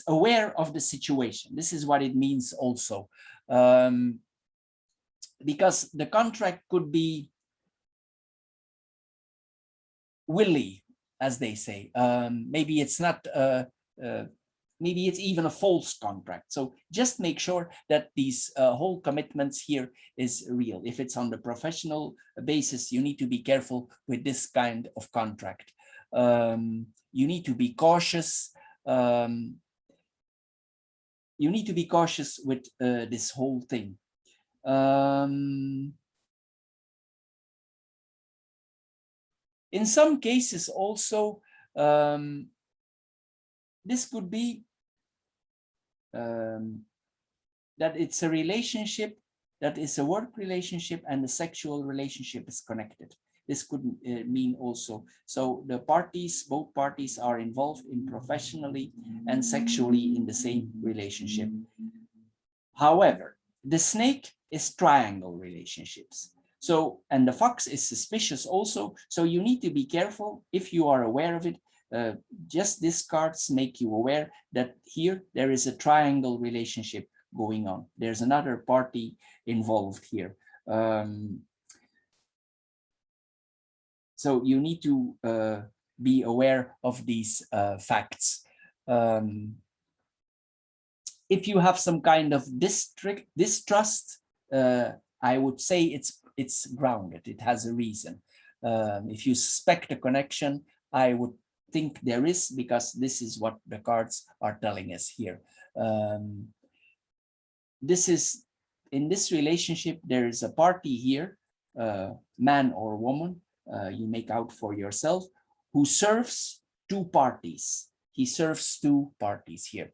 aware of the situation. This is what it means also. Because the contract could be willy, as they say. Maybe it's not, maybe it's even a false contract. So just make sure that these whole commitments here is real. If it's on the professional basis, you need to be careful with this kind of contract. You need to be cautious. You need to be cautious with this whole thing. In some cases also, this could be that it's a relationship that is a work relationship and the sexual relationship is connected. This could mean also. So the parties, both parties are involved in professionally and sexually in the same relationship. However, the snake is triangle relationships. So, and the fox is suspicious also. So you need to be careful if you are aware of it. Just these cards make you aware that here there is a triangle relationship going on. There's another party involved here. So you need to be aware of these facts. If you have some kind of distrust, I would say it's grounded. It has a reason. If you suspect a connection, I would think there is, because this is what the cards are telling us here. This is in this relationship, there is a party here, man or woman, you make out for yourself, who serves two parties. He serves two parties here.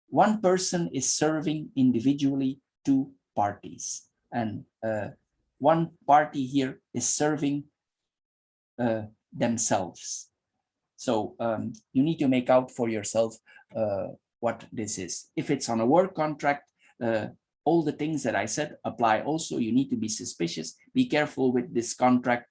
One person is serving individually two parties, and one party here is serving themselves. So you need to make out for yourself what this is. If it's on a work contract, all the things that I said apply also. You need to be suspicious, be careful with this contract,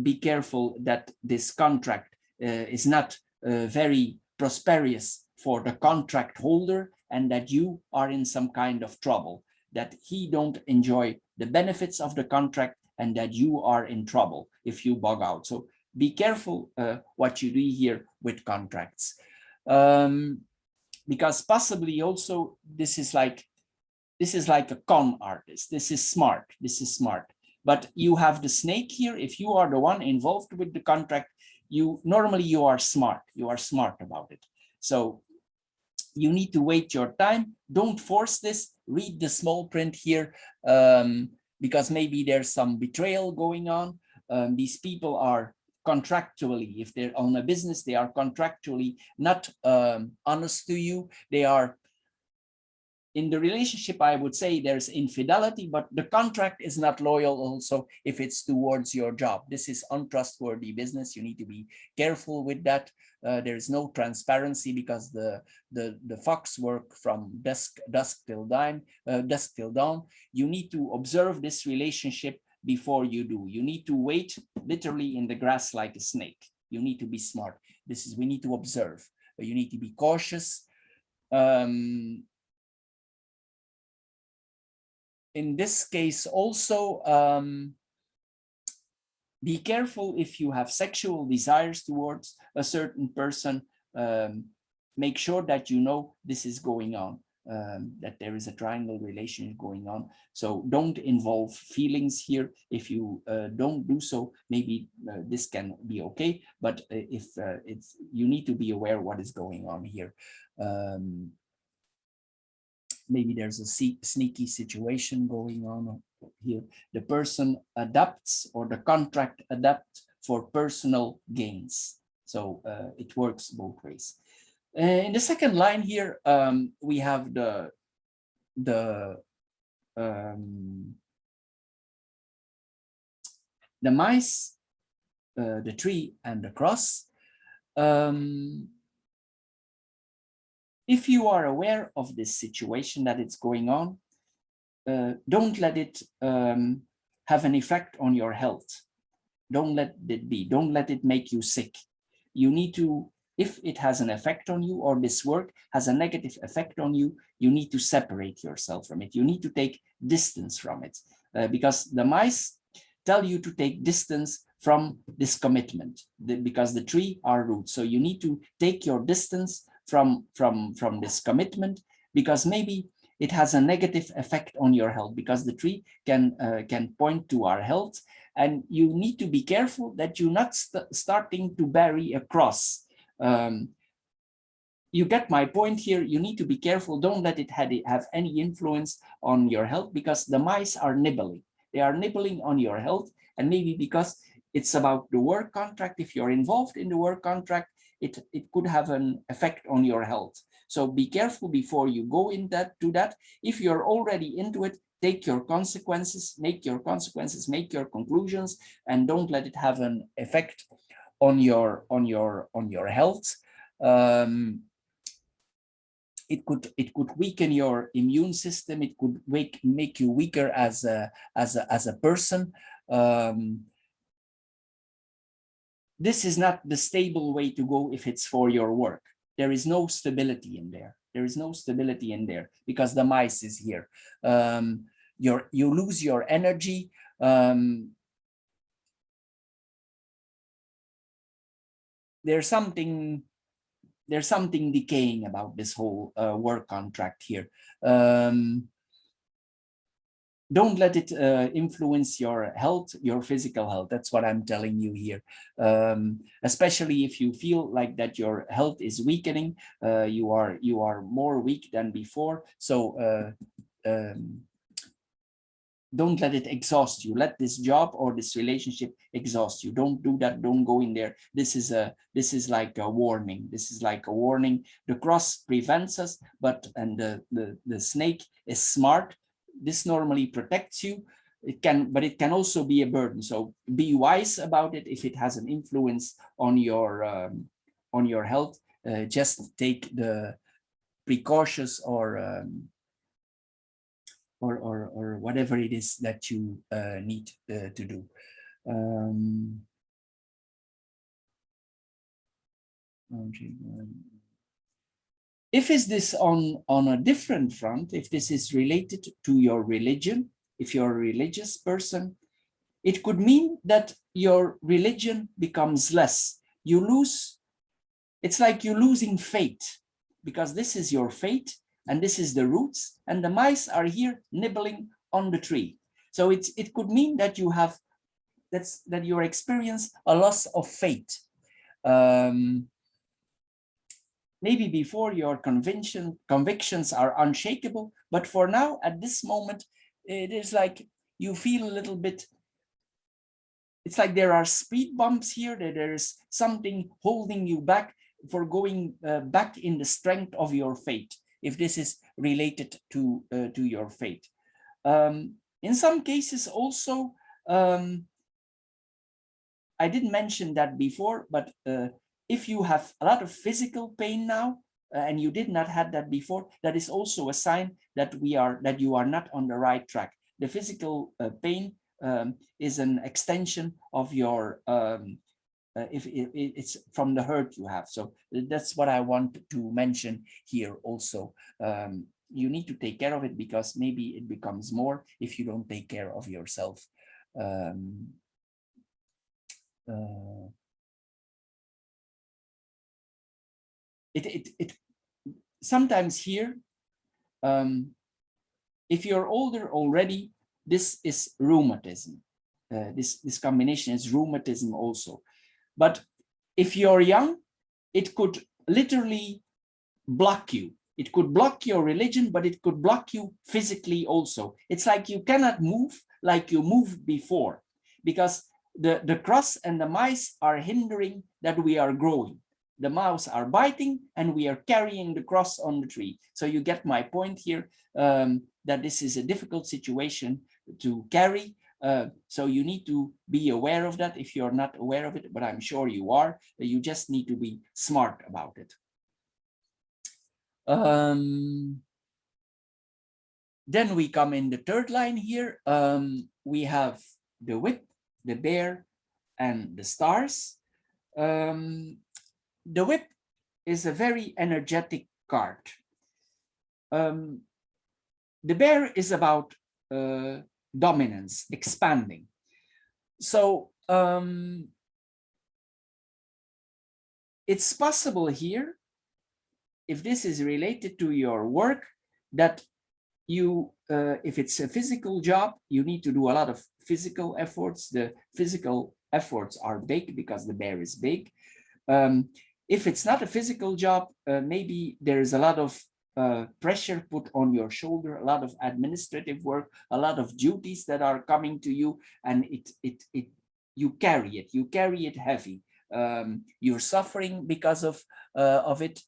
be careful that this contract is not very prosperous for the contract holder, and that you are in some kind of trouble, that he don't enjoy the benefits of the contract, and that you are in trouble if you bug out. So be careful what you do here with contracts, because possibly also this is like a con artist. This is smart, but you have the snake here. If you are the one involved with the contract, normally you are smart about it. So you need to wait your time. Don't force this. Read the small print here, because maybe there's some betrayal going on. These people are contractually, if they're on a business, they are contractually not honest to you. They are in the relationship. I would say there's infidelity, but the contract is not loyal also if it's towards your job. This is untrustworthy business. You need to be careful with that. There's no transparency, because the fox work from dusk till dawn. You need to observe this relationship before you do. You need to wait literally in the grass like a snake. You need to be smart. We need to observe. You need to be cautious. In this case also, be careful if you have sexual desires towards a certain person. Make sure that you know this is going on, that there is a triangle relationship going on. So don't involve feelings here. If you don't do so, maybe this can be okay. But if you need to be aware what is going on here. Maybe there's a sneaky situation going on here. The person adapts, or the contract adapts for personal gains. So it works both ways. In the second line here, we have the mice, the tree, and the cross. If you are aware of this situation that it's going on, don't let it have an effect on your health. Don't let it be. Don't let it make you sick. You need to, if it has an effect on you, or this work has a negative effect on you, you need to separate yourself from it. You need to take distance from it, because the mice tell you to take distance from this commitment, because the tree are roots. So you need to take your distance from this commitment, because maybe it has a negative effect on your health, because the tree can point to our health, and you need to be careful that you're not starting to bury a cross. You get my point here. You need to be careful. Don't let it have any influence on your health, because the mice are nibbling. They are nibbling on your health, and maybe because it's about the work contract. If you're involved in the work contract, it could have an effect on your health. So be careful before you go in to that. If you're already into it, take your consequences, make your conclusions, and don't let it have an effect on your health. It could weaken your immune system. It could make you weaker as a person. This is not the stable way to go if it's for your work. There is no stability in there. There is no stability in there, because the mice is here. You lose your energy. There's something decaying about this whole work contract here. Don't let it influence your health, your physical health. That's what I'm telling you here. Especially if you feel like that your health is weakening, you are more weak than before. So don't let it exhaust you. Let this job or this relationship exhaust you. Don't do that. Don't go in there. This is like a warning. This is like a warning. The cross prevents us, but the snake is smart. This normally protects you. But it can also be a burden. So be wise about it. If it has an influence on your health, just take the precautions or whatever it is that you need to do. If is this on a different front, if this is related to your religion, if you're a religious person, it could mean that your religion becomes less. You lose, it's like you're losing faith, because this is your faith and this is the roots, and the mice are here nibbling on the tree. So it could mean that you have, that you experience a loss of faith. Maybe before your convictions are unshakable, but for now, at this moment, it is like you feel a little bit, it's like there are speed bumps here, that there is something holding you back for going back in the strength of your faith, if this is related to your faith. In some cases also, I didn't mention that before, but if you have a lot of physical pain now, and you did not have that before, that is also a sign that you are not on the right track. The physical pain is an extension of your if it's from the hurt you have. So that's what I want to mention here also. You need to take care of it, because maybe it becomes more if you don't take care of yourself. It sometimes here, if you're older already, this is rheumatism. This combination is rheumatism also. But if you're young, it could literally block you. It could block your religion, but it could block you physically also. It's like you cannot move like you moved before, because the cross and the mice are hindering that we are growing. The mouse are biting and we are carrying the cross on the tree. So you get my point here, that this is a difficult situation to carry. So you need to be aware of that if you're not aware of it, but I'm sure you are. You just need to be smart about it. Then we come in the third line here. We have the whip, the bear, and the stars. The whip is a very energetic card. The bear is about dominance, expanding. So it's possible here, if this is related to your work, that you, if it's a physical job, you need to do a lot of physical efforts. The physical efforts are big because the bear is big. If it's not a physical job, maybe there is a lot of pressure put on your shoulder, a lot of administrative work, a lot of duties that are coming to you, and you carry it heavy. You're suffering because of it.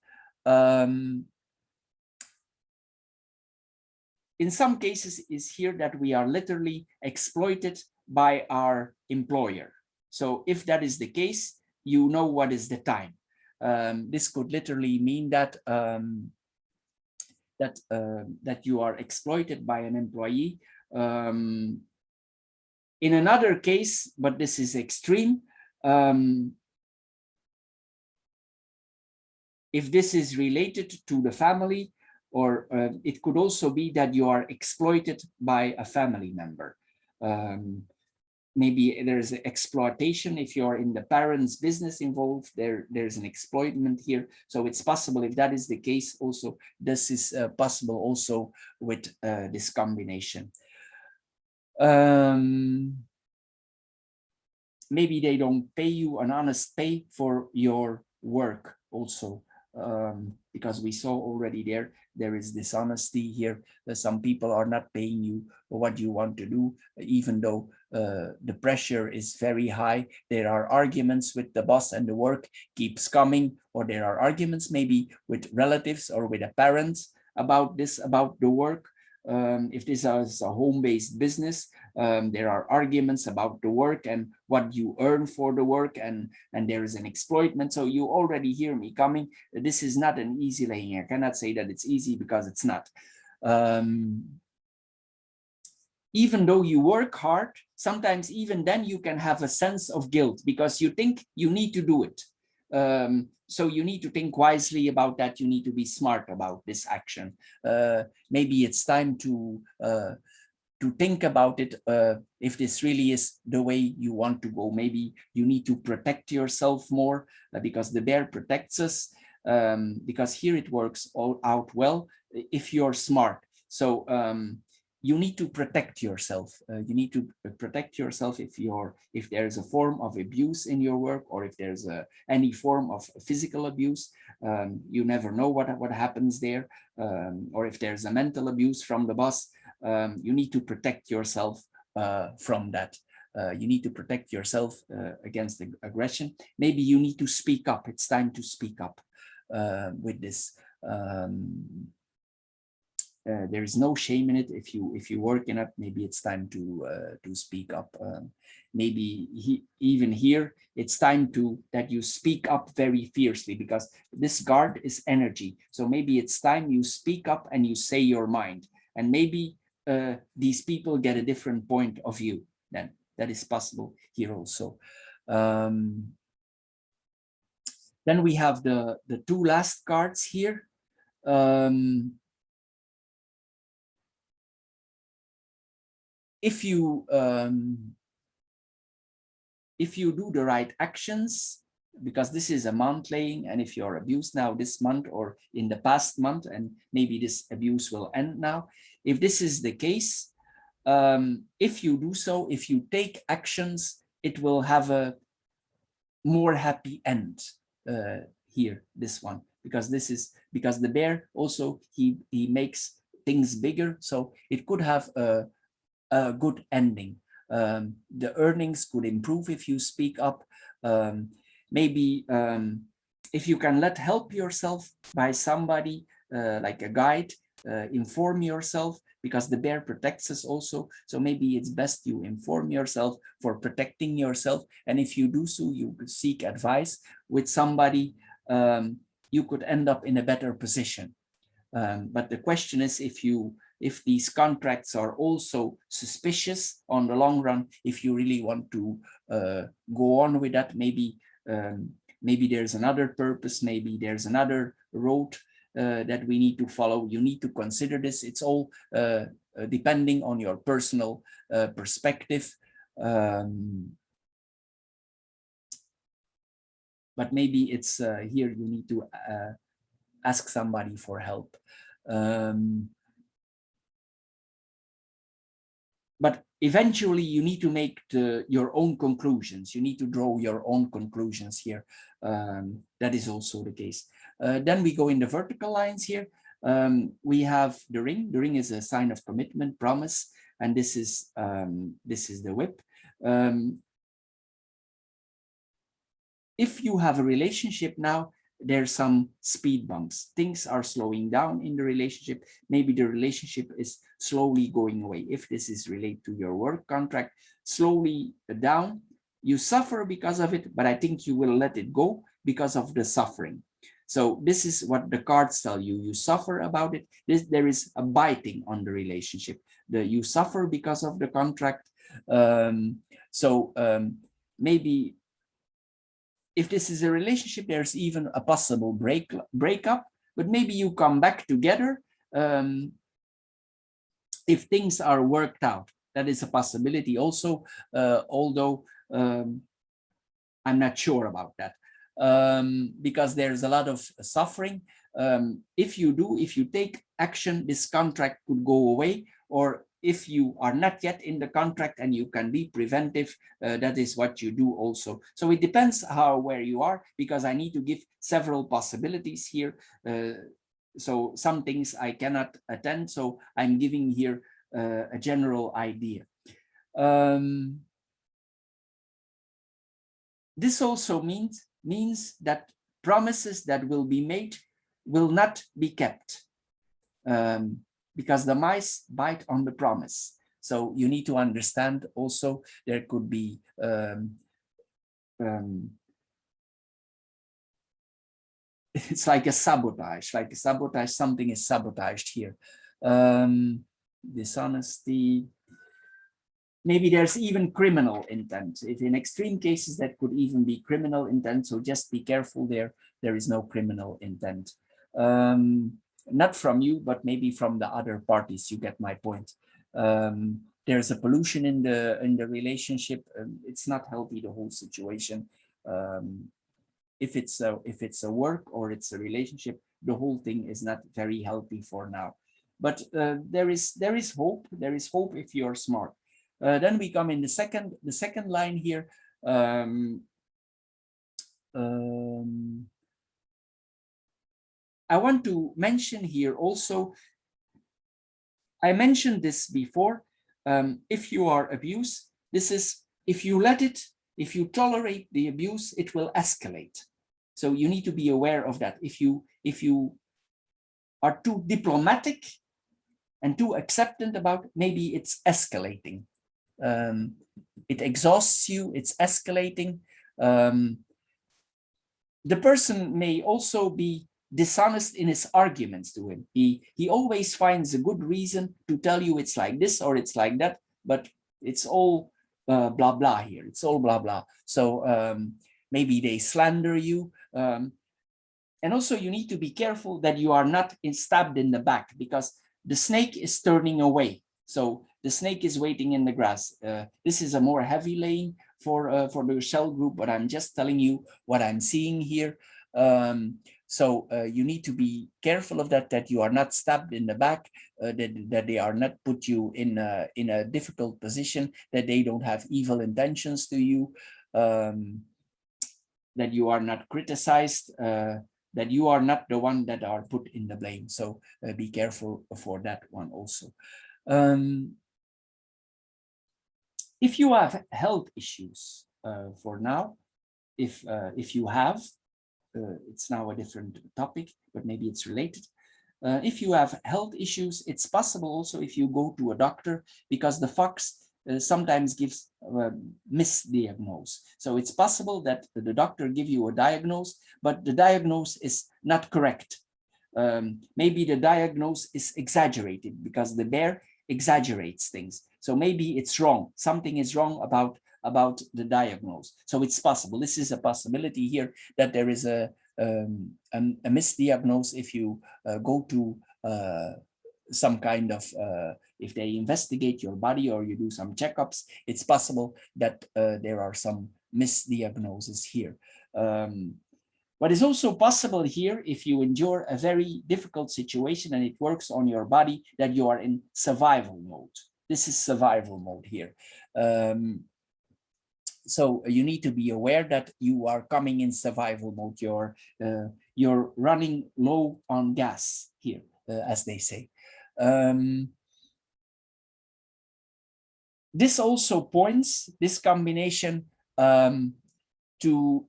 In some cases is here that we are literally exploited by our employer. So if that is the case, you know what is the time. This could literally mean that that you are exploited by an employee. In another case, but this is extreme, if this is related to the family, or it could also be that you are exploited by a family member. Maybe there's exploitation if you're in the parents' business involved, there's an exploitment here. So it's possible, if that is the case also, this is possible also with this combination. Maybe they don't pay you an honest pay for your work also. because we saw already there is dishonesty here. Some people are not paying you what you want to do, even though the pressure is very high. There are arguments with the boss and the work keeps coming, or there are arguments maybe with relatives or with the parents about this, about the work. If this is a home-based business, there are arguments about the work and what you earn for the work, and there is an exploitment. So you already hear me coming. This is not an easy laying. I cannot say that it's easy because it's not. Even though you work hard, sometimes even then you can have a sense of guilt because you think you need to do it. So you need to think wisely about that. You need to be smart about this action. Maybe it's time to think about it, if this really is the way you want to go. Maybe you need to protect yourself more, because the bear protects us, because here it works all out well if you're smart. So you need to protect yourself. You need to protect yourself if there's a form of abuse in your work, or if there's any form of physical abuse. You never know what happens there, or if there's a mental abuse from the boss. You need to protect yourself from that. You need to protect yourself against the aggression. Maybe you need to speak up. It's time to speak up with this. There is no shame in it. If you work in it, maybe it's time to speak up. Maybe even here, it's time that you speak up very fiercely, because this guard is energy. So maybe it's time you speak up and you say your mind. And maybe these people get a different point of view. Then that is possible here also. Then we have the two last cards here. If you do the right actions, because this is a month laying, and if you're abused now this month or in the past month, and maybe this abuse will end now, if this is the case, if you do so, if you take actions, it will have a more happy end here, this one, because the bear also, he makes things bigger, so it could have a good ending. The earnings could improve if you speak up. Maybe if you can help yourself by somebody, like a guide, inform yourself, because the bear protects us also. So maybe it's best you inform yourself for protecting yourself. And if you do so, you could seek advice with somebody. You could end up in a better position. But the question is, if these contracts are also suspicious on the long run, if you really want to go on with that, maybe there's another purpose, maybe there's another road that we need to follow. You need to consider this. It's all depending on your personal perspective. But maybe it's here you need to ask somebody for help. But eventually you need to make your own conclusions. You need to draw your own conclusions here. That is also the case. Then we go in the vertical lines here. We have the ring. The ring is a sign of commitment, promise, and this is the whip. If you have a relationship now, there's some speed bumps. Things are slowing down in the relationship. Maybe the relationship is slowly going away. If this is related to your work contract, slowly down. You suffer because of it, but I think you will let it go because of the suffering. So this is what the cards tell you. You suffer about it. There is a biting on the relationship. You suffer because of the contract. Maybe if this is a relationship, there's even a possible breakup, but maybe you come back together if things are worked out. That is a possibility also, although I'm not sure about that, because there's a lot of suffering. If you take action, this contract could go away, or if you are not yet in the contract and you can be preventive, that is what you do also. So it depends where you are, because I need to give several possibilities here. So some things I cannot attend, so I'm giving here a general idea. This also means that promises that will be made will not be kept, because the mice bite on the promise. So you need to understand also there could be it's like a sabotage, something is sabotaged here. Dishonesty. Maybe there's even criminal intent. If in extreme cases, that could even be criminal intent. So just be careful there. There is no criminal intent. Not from you, but maybe from the other parties. You get my point. There's a pollution in the relationship. It's not healthy, the whole situation. If it's a work or it's a relationship, the whole thing is not very healthy for now. But there is hope. There is hope if you're smart. Then we come in the second line here. I want to mention here also, I mentioned this before, if you are abused, this is, if you tolerate the abuse, it will escalate. So you need to be aware of that. If you are too diplomatic and too acceptant about, maybe it's escalating. It exhausts you, it's escalating. The person may also be dishonest in his arguments to him. He always finds a good reason to tell you it's like this or it's like that, but it's all blah blah here. It's all blah blah. So maybe they slander you. And also you need to be careful that you are not stabbed in the back, because the snake is turning away. So the snake is waiting in the grass. This is a more heavy laying for the shell group, but I'm just telling you what I'm seeing here. So you need to be careful of that you are not stabbed in the back, that they are not put you in a difficult position, that they don't have evil intentions to you, that you are not criticized, that you are not the one that are put in the blame. So be careful for that one also. If you have health issues for now, if you have, it's now a different topic, but maybe it's related. If you have health issues, it's possible also if you go to a doctor, because the fox sometimes gives misdiagnose. So it's possible that the doctor give you a diagnosis, but the diagnosis is not correct. Maybe the diagnosis is exaggerated, because the bear exaggerates things. So maybe it's wrong. Something is wrong about the diagnosis. So it's possible. This is a possibility here, that there is a misdiagnosis if you go to some kind of, if they investigate your body or you do some checkups, it's possible that there are some misdiagnoses here. What is also possible here, if you endure a very difficult situation and it works on your body, that you are in survival mode. This is survival mode here. So you need to be aware that you are coming in survival mode. You're running low on gas here, as they say. This also points, this combination, to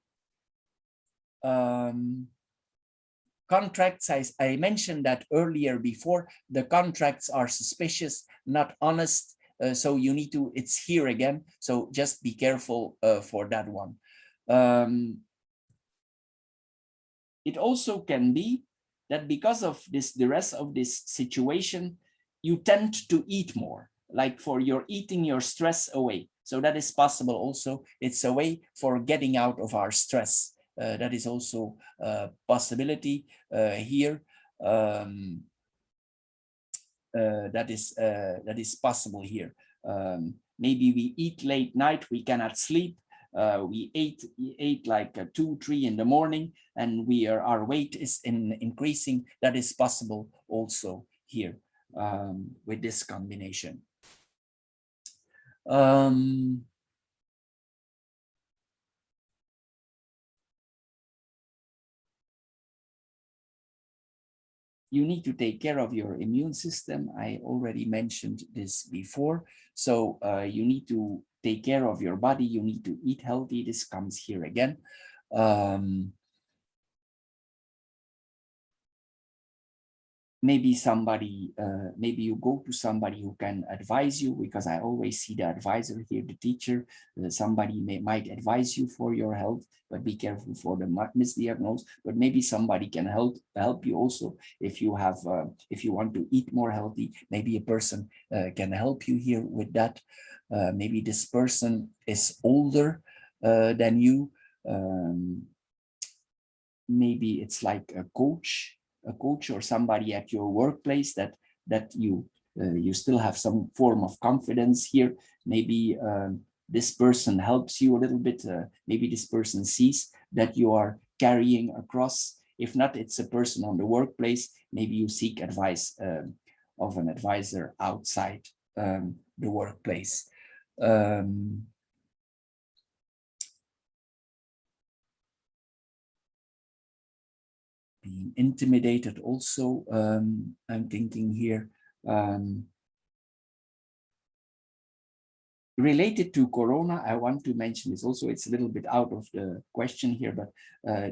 contracts. I mentioned that earlier before. The contracts are suspicious, not honest. So you need to, it's here again. So just be careful for that one. It also can be that because of the rest of this situation, you tend to eat more, like you're eating your stress away. So that is possible also. It's a way for getting out of our stress. That is also a possibility here. That is possible here. Maybe we eat late night, we cannot sleep. We ate like 2, 3 in the morning, and our weight is increasing. That is possible also here with this combination. Um, you need to take care of your immune system. I already mentioned this before. So you need to take care of your body. You need to eat healthy. This comes here again. Maybe somebody, maybe you go to somebody who can advise you, because I always see the advisor here, the teacher. Somebody might advise you for your health, but be careful for the misdiagnosed. But maybe somebody can help you also if you have, if you want to eat more healthy. Maybe a person can help you here with that. Maybe this person is older than you. Maybe it's like a coach or somebody at your workplace that you still have some form of confidence here. Maybe this person helps you a little bit. Maybe this person sees that you are carrying a cross. If not, it's a person on the workplace. Maybe you seek advice of an advisor outside the workplace. Being intimidated also, I'm thinking here. Related to Corona, I want to mention this also. It's a little bit out of the question here, but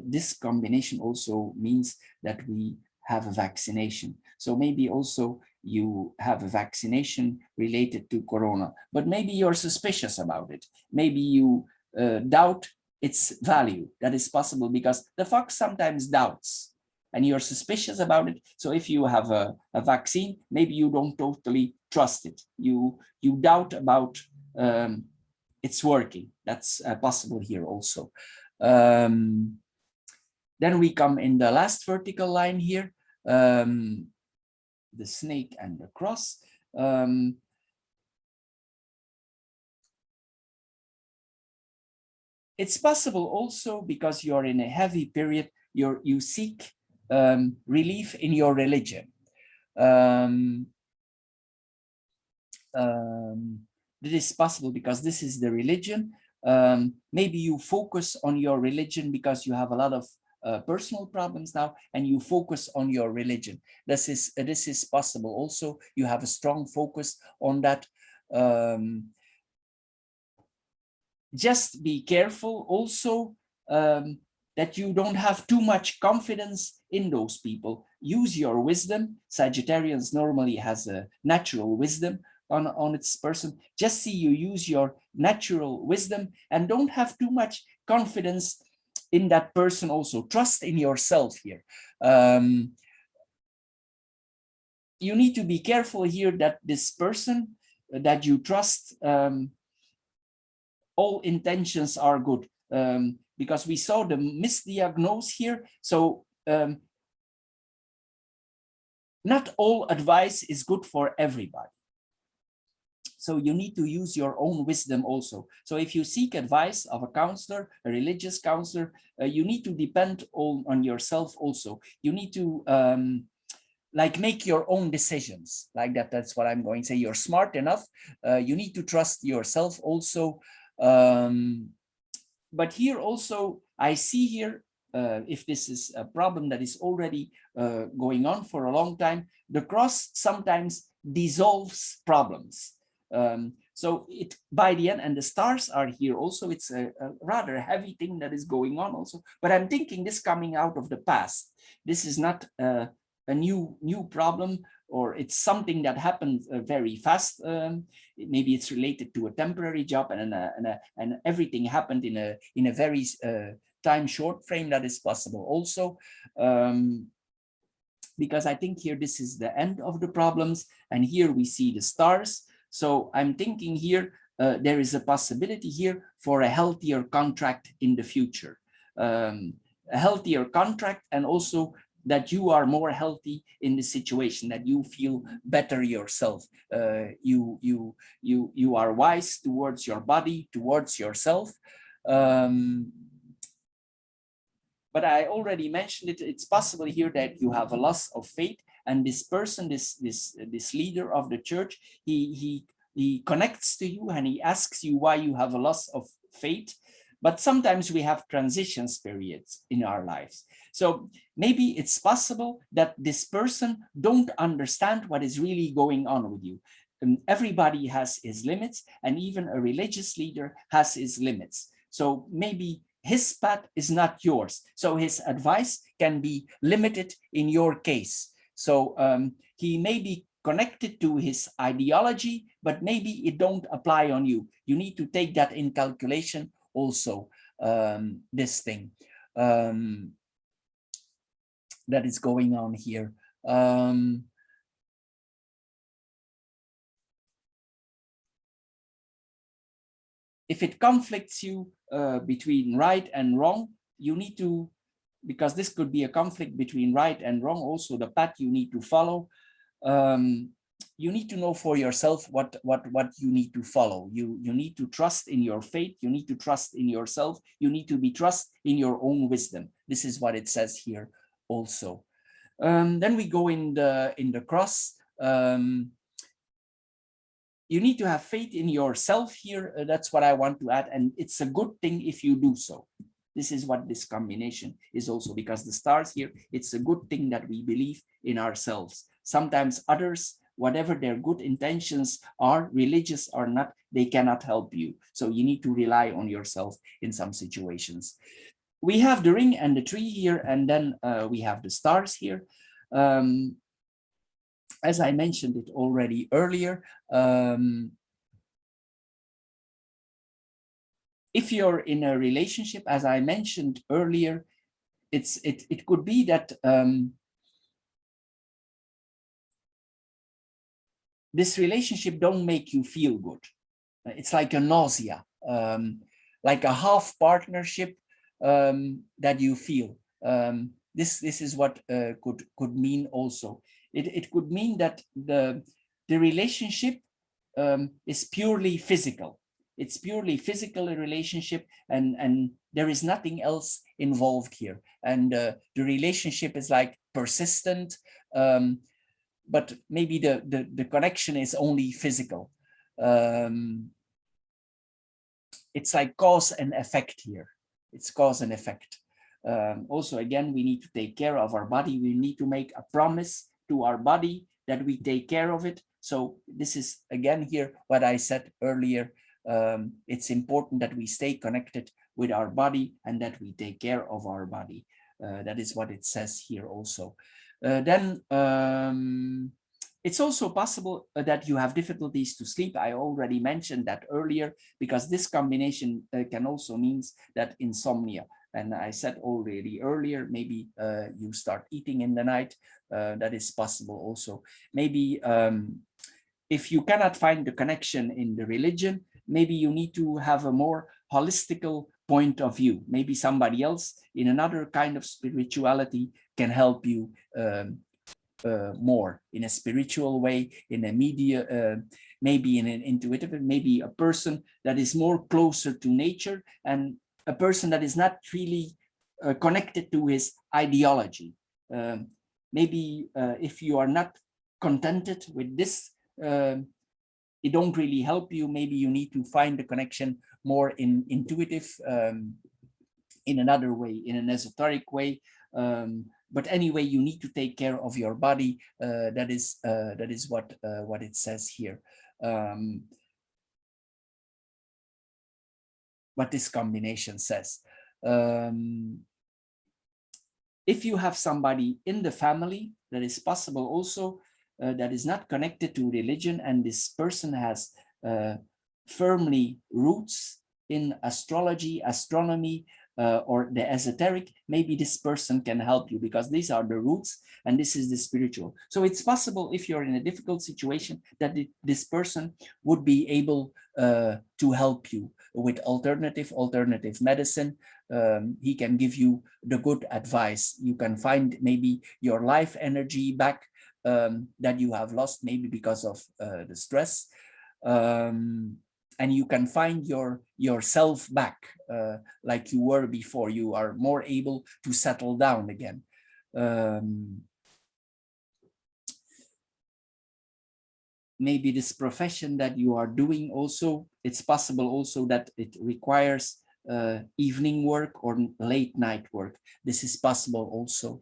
this combination also means that we have a vaccination. So maybe also you have a vaccination related to Corona, but maybe you're suspicious about it. Maybe you doubt its value. That is possible because the fox sometimes doubts and you're suspicious about it. So if you have a vaccine, maybe you don't totally trust it. You doubt about it's working. That's possible here also. Then we come in the last vertical line here, the snake and the cross. It's possible also because you're in a heavy period, you seek relief in your religion. It is possible because this is the religion. Maybe you focus on your religion because you have a lot of personal problems now, and you focus on your religion. This is possible also. You have a strong focus on that. Just be careful also that you don't have too much confidence in those people. Use your wisdom. Sagittarians normally has a natural wisdom on its person. Just see you use your natural wisdom and don't have too much confidence in that person also. Trust in yourself here. You need to be careful here that this person that you trust, all intentions are good, because we saw the misdiagnose here. So not all advice is good for everybody. So you need to use your own wisdom also. So if you seek advice of a counselor, a religious counselor, you need to depend on yourself also. You need to like make your own decisions like that. That's what I'm going to say. You're smart enough. You need to trust yourself also. But here also, I see here, if this is a problem that is already going on for a long time, the cross sometimes dissolves problems. So it by the end, and the stars are here also, it's a rather heavy thing that is going on also. But I'm thinking this coming out of the past. This is not a new problem, or it's something that happened very fast. Maybe it's related to a temporary job, and everything happened in a very time short frame. That is possible also, because I think here this is the end of the problems, and here we see the stars. So I'm thinking here there is a possibility here for a healthier contract in the future, a healthier contract, and also that you are more healthy in the situation, that you feel better yourself. You are wise towards your body, towards yourself. But I already mentioned it. It's possible here that you have a loss of faith, and this person, this leader of the church, he he connects to you and he asks you why you have a loss of faith. But sometimes we have transition periods in our lives. So maybe it's possible that this person don't understand what is really going on with you. Everybody has his limits, and even a religious leader has his limits. So maybe his path is not yours. So his advice can be limited in your case. So he may be connected to his ideology, but maybe it don't apply on you. You need to take that in calculation also, this thing that is going on here. If it conflicts you between right and wrong, you need to, because this could be a conflict between right and wrong, also the path you need to follow. You need to know for yourself what you need to follow. You need to trust in your faith. You need to trust in yourself. You need to be trust in your own wisdom. This is what it says here also. Then we go in the cross. You need to have faith in yourself here. That's what I want to add. And it's a good thing if you do so. This is what this combination is also, because the stars here, it's a good thing that we believe in ourselves. Sometimes others, whatever their good intentions are, religious or not, they cannot help you. So you need to rely on yourself in some situations. We have the ring and the tree here, and then we have the stars here. As I mentioned it already earlier, if you're in a relationship, as I mentioned earlier, it could be that this relationship don't make you feel good. It's like a nausea, like a half partnership that you feel. This is what could mean also. It could mean that the relationship is purely physical. It's purely physical relationship, and there is nothing else involved here. And the relationship is like persistent, but maybe the connection is only physical. It's like cause and effect here. It's cause and effect. Also, again, we need to take care of our body. We need to make a promise to our body that we take care of it. So this is, again, here what I said earlier. It's important that we stay connected with our body and that we take care of our body. That is what it says here also. Then it's also possible that you have difficulties to sleep. I already mentioned that earlier, because this combination can also mean that insomnia. And I said already earlier, maybe you start eating in the night. That is possible also. Maybe if you cannot find the connection in the religion, maybe you need to have a more holistical point of view. Maybe somebody else in another kind of spirituality can help you more in a spiritual way, in a media, maybe in an intuitive, maybe a person that is more closer to nature, and a person that is not really connected to his ideology. Maybe if you are not contented with this, it don't really help you. Maybe you need to find the connection more in intuitive, in another way, in an esoteric way. But anyway, you need to take care of your body. That is what it says here. What this combination says. If you have somebody in the family, that is possible also, that is not connected to religion, and this person has firmly roots in astrology, astronomy, or the esoteric, maybe this person can help you, because these are the roots and this is the spiritual. So it's possible, if you're in a difficult situation, that this person would be able to help you with alternative medicine. He can give you the good advice. You can find maybe your life energy back that you have lost, maybe because of the stress. And you can find yourself back like you were before. You are more able to settle down again. maybe this profession that you are doing also, it's possible also that it requires evening work or late night work. This is possible also.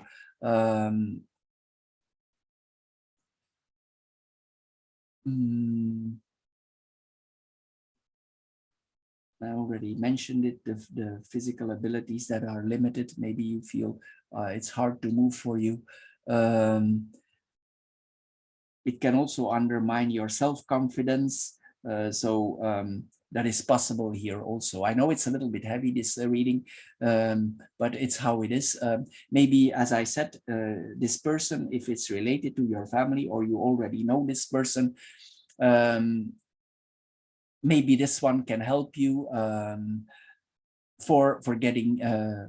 I already mentioned it, the physical abilities that are limited. Maybe you feel it's hard to move for you. It can also undermine your self-confidence. That is possible here also. I know it's a little bit heavy, this reading, but it's how it is. Maybe, as I said, this person, if it's related to your family or you already know this person, maybe this one can help you for getting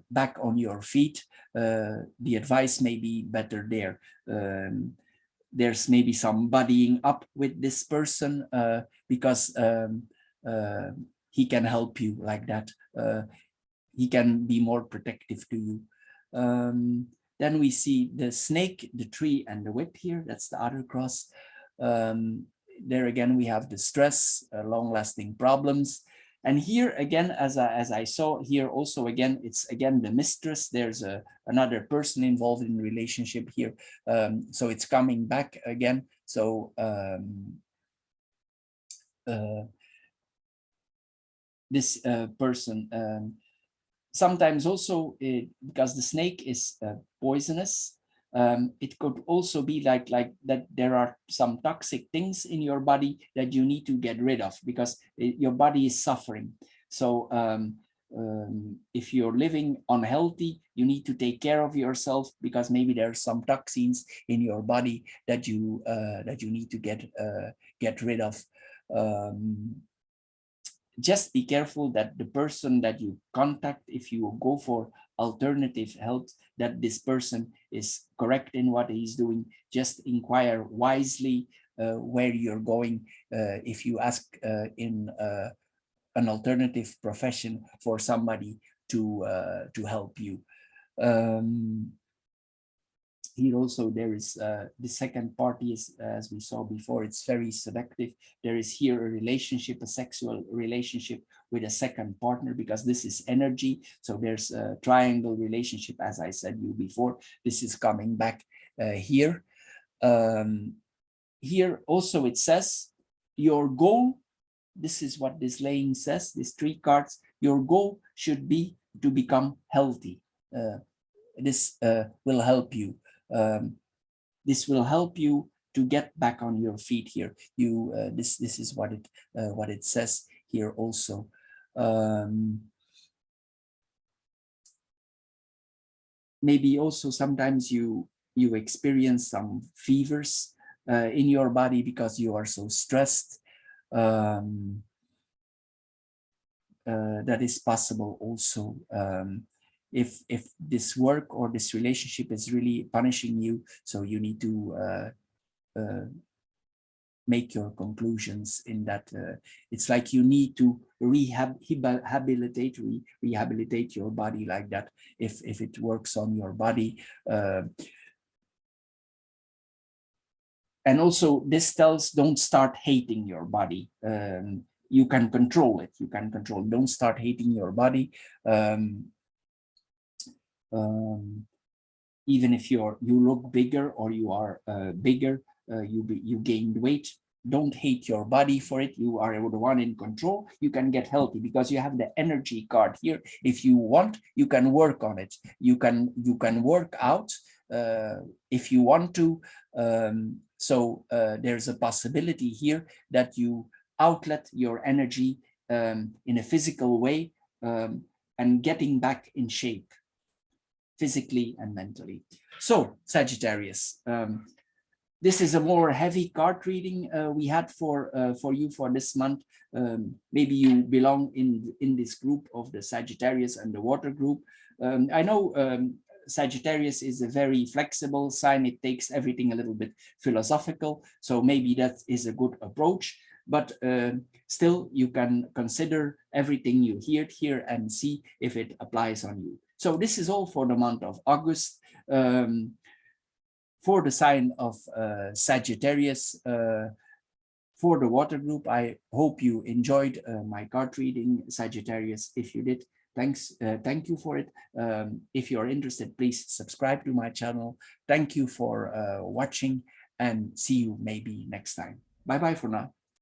back on your feet. The advice may be better there. There's maybe some buddying up with this person because he can help you like that. He can be more protective to you. Then we see the snake, the tree, and the whip here. That's the other cross. There again, we have the stress, long-lasting problems. And here again, as I saw here also again, it's again the mistress. There's another person involved in relationship here. So it's coming back again. So this person, sometimes also because the snake is poisonous, it could also be like that there are some toxic things in your body that you need to get rid of because your body is suffering. So if you're living unhealthy, you need to take care of yourself because maybe there's some toxins in your body that you need to get rid of. Just be careful that the person that you contact, if you go for alternative help, that this person is correct in what he's doing. Just inquire wisely where you're going. If you ask in an alternative profession for somebody to help you. Here also there is the second party is, as we saw before, it's very seductive. There is here a relationship, a sexual relationship with a second partner, because this is energy. So there's a triangle relationship, as I said you before. This is coming back here. Here also it says your goal, this is what this laying says, these 3 cards, your goal should be to become healthy. This will help you. This will help you to get back on your feet here. You this is what it says here also. Maybe also sometimes you experience some fevers in your body because you are so stressed. That is possible also. If this work or this relationship is really punishing you, so you need to make your conclusions in that. It's like you need to rehabilitate your body like that, if it works on your body. And also this tells, don't start hating your body. You can control it. Don't start hating your body. Even if you look bigger or you are bigger, you gained weight, don't hate your body for it. You are the one in control. You can get healthy because you have the energy card here. If you want, you can work on it. You can work out if you want to. So there's a possibility here that you outlet your energy in a physical way and getting back in shape, physically and mentally. So Sagittarius, this is a more heavy card reading we had for you for this month. Maybe you belong in this group of the Sagittarius and the water group. I know Sagittarius is a very flexible sign. It takes everything a little bit philosophical. So maybe that is a good approach. But still, you can consider everything you hear here and see if it applies on you. So this is all for the month of August. For the sign of Sagittarius, for the water group. I hope you enjoyed my card reading, Sagittarius. If you did, thanks. Thank you for it. If you're interested, please subscribe to my channel. Thank you for watching, and see you maybe next time. Bye bye for now.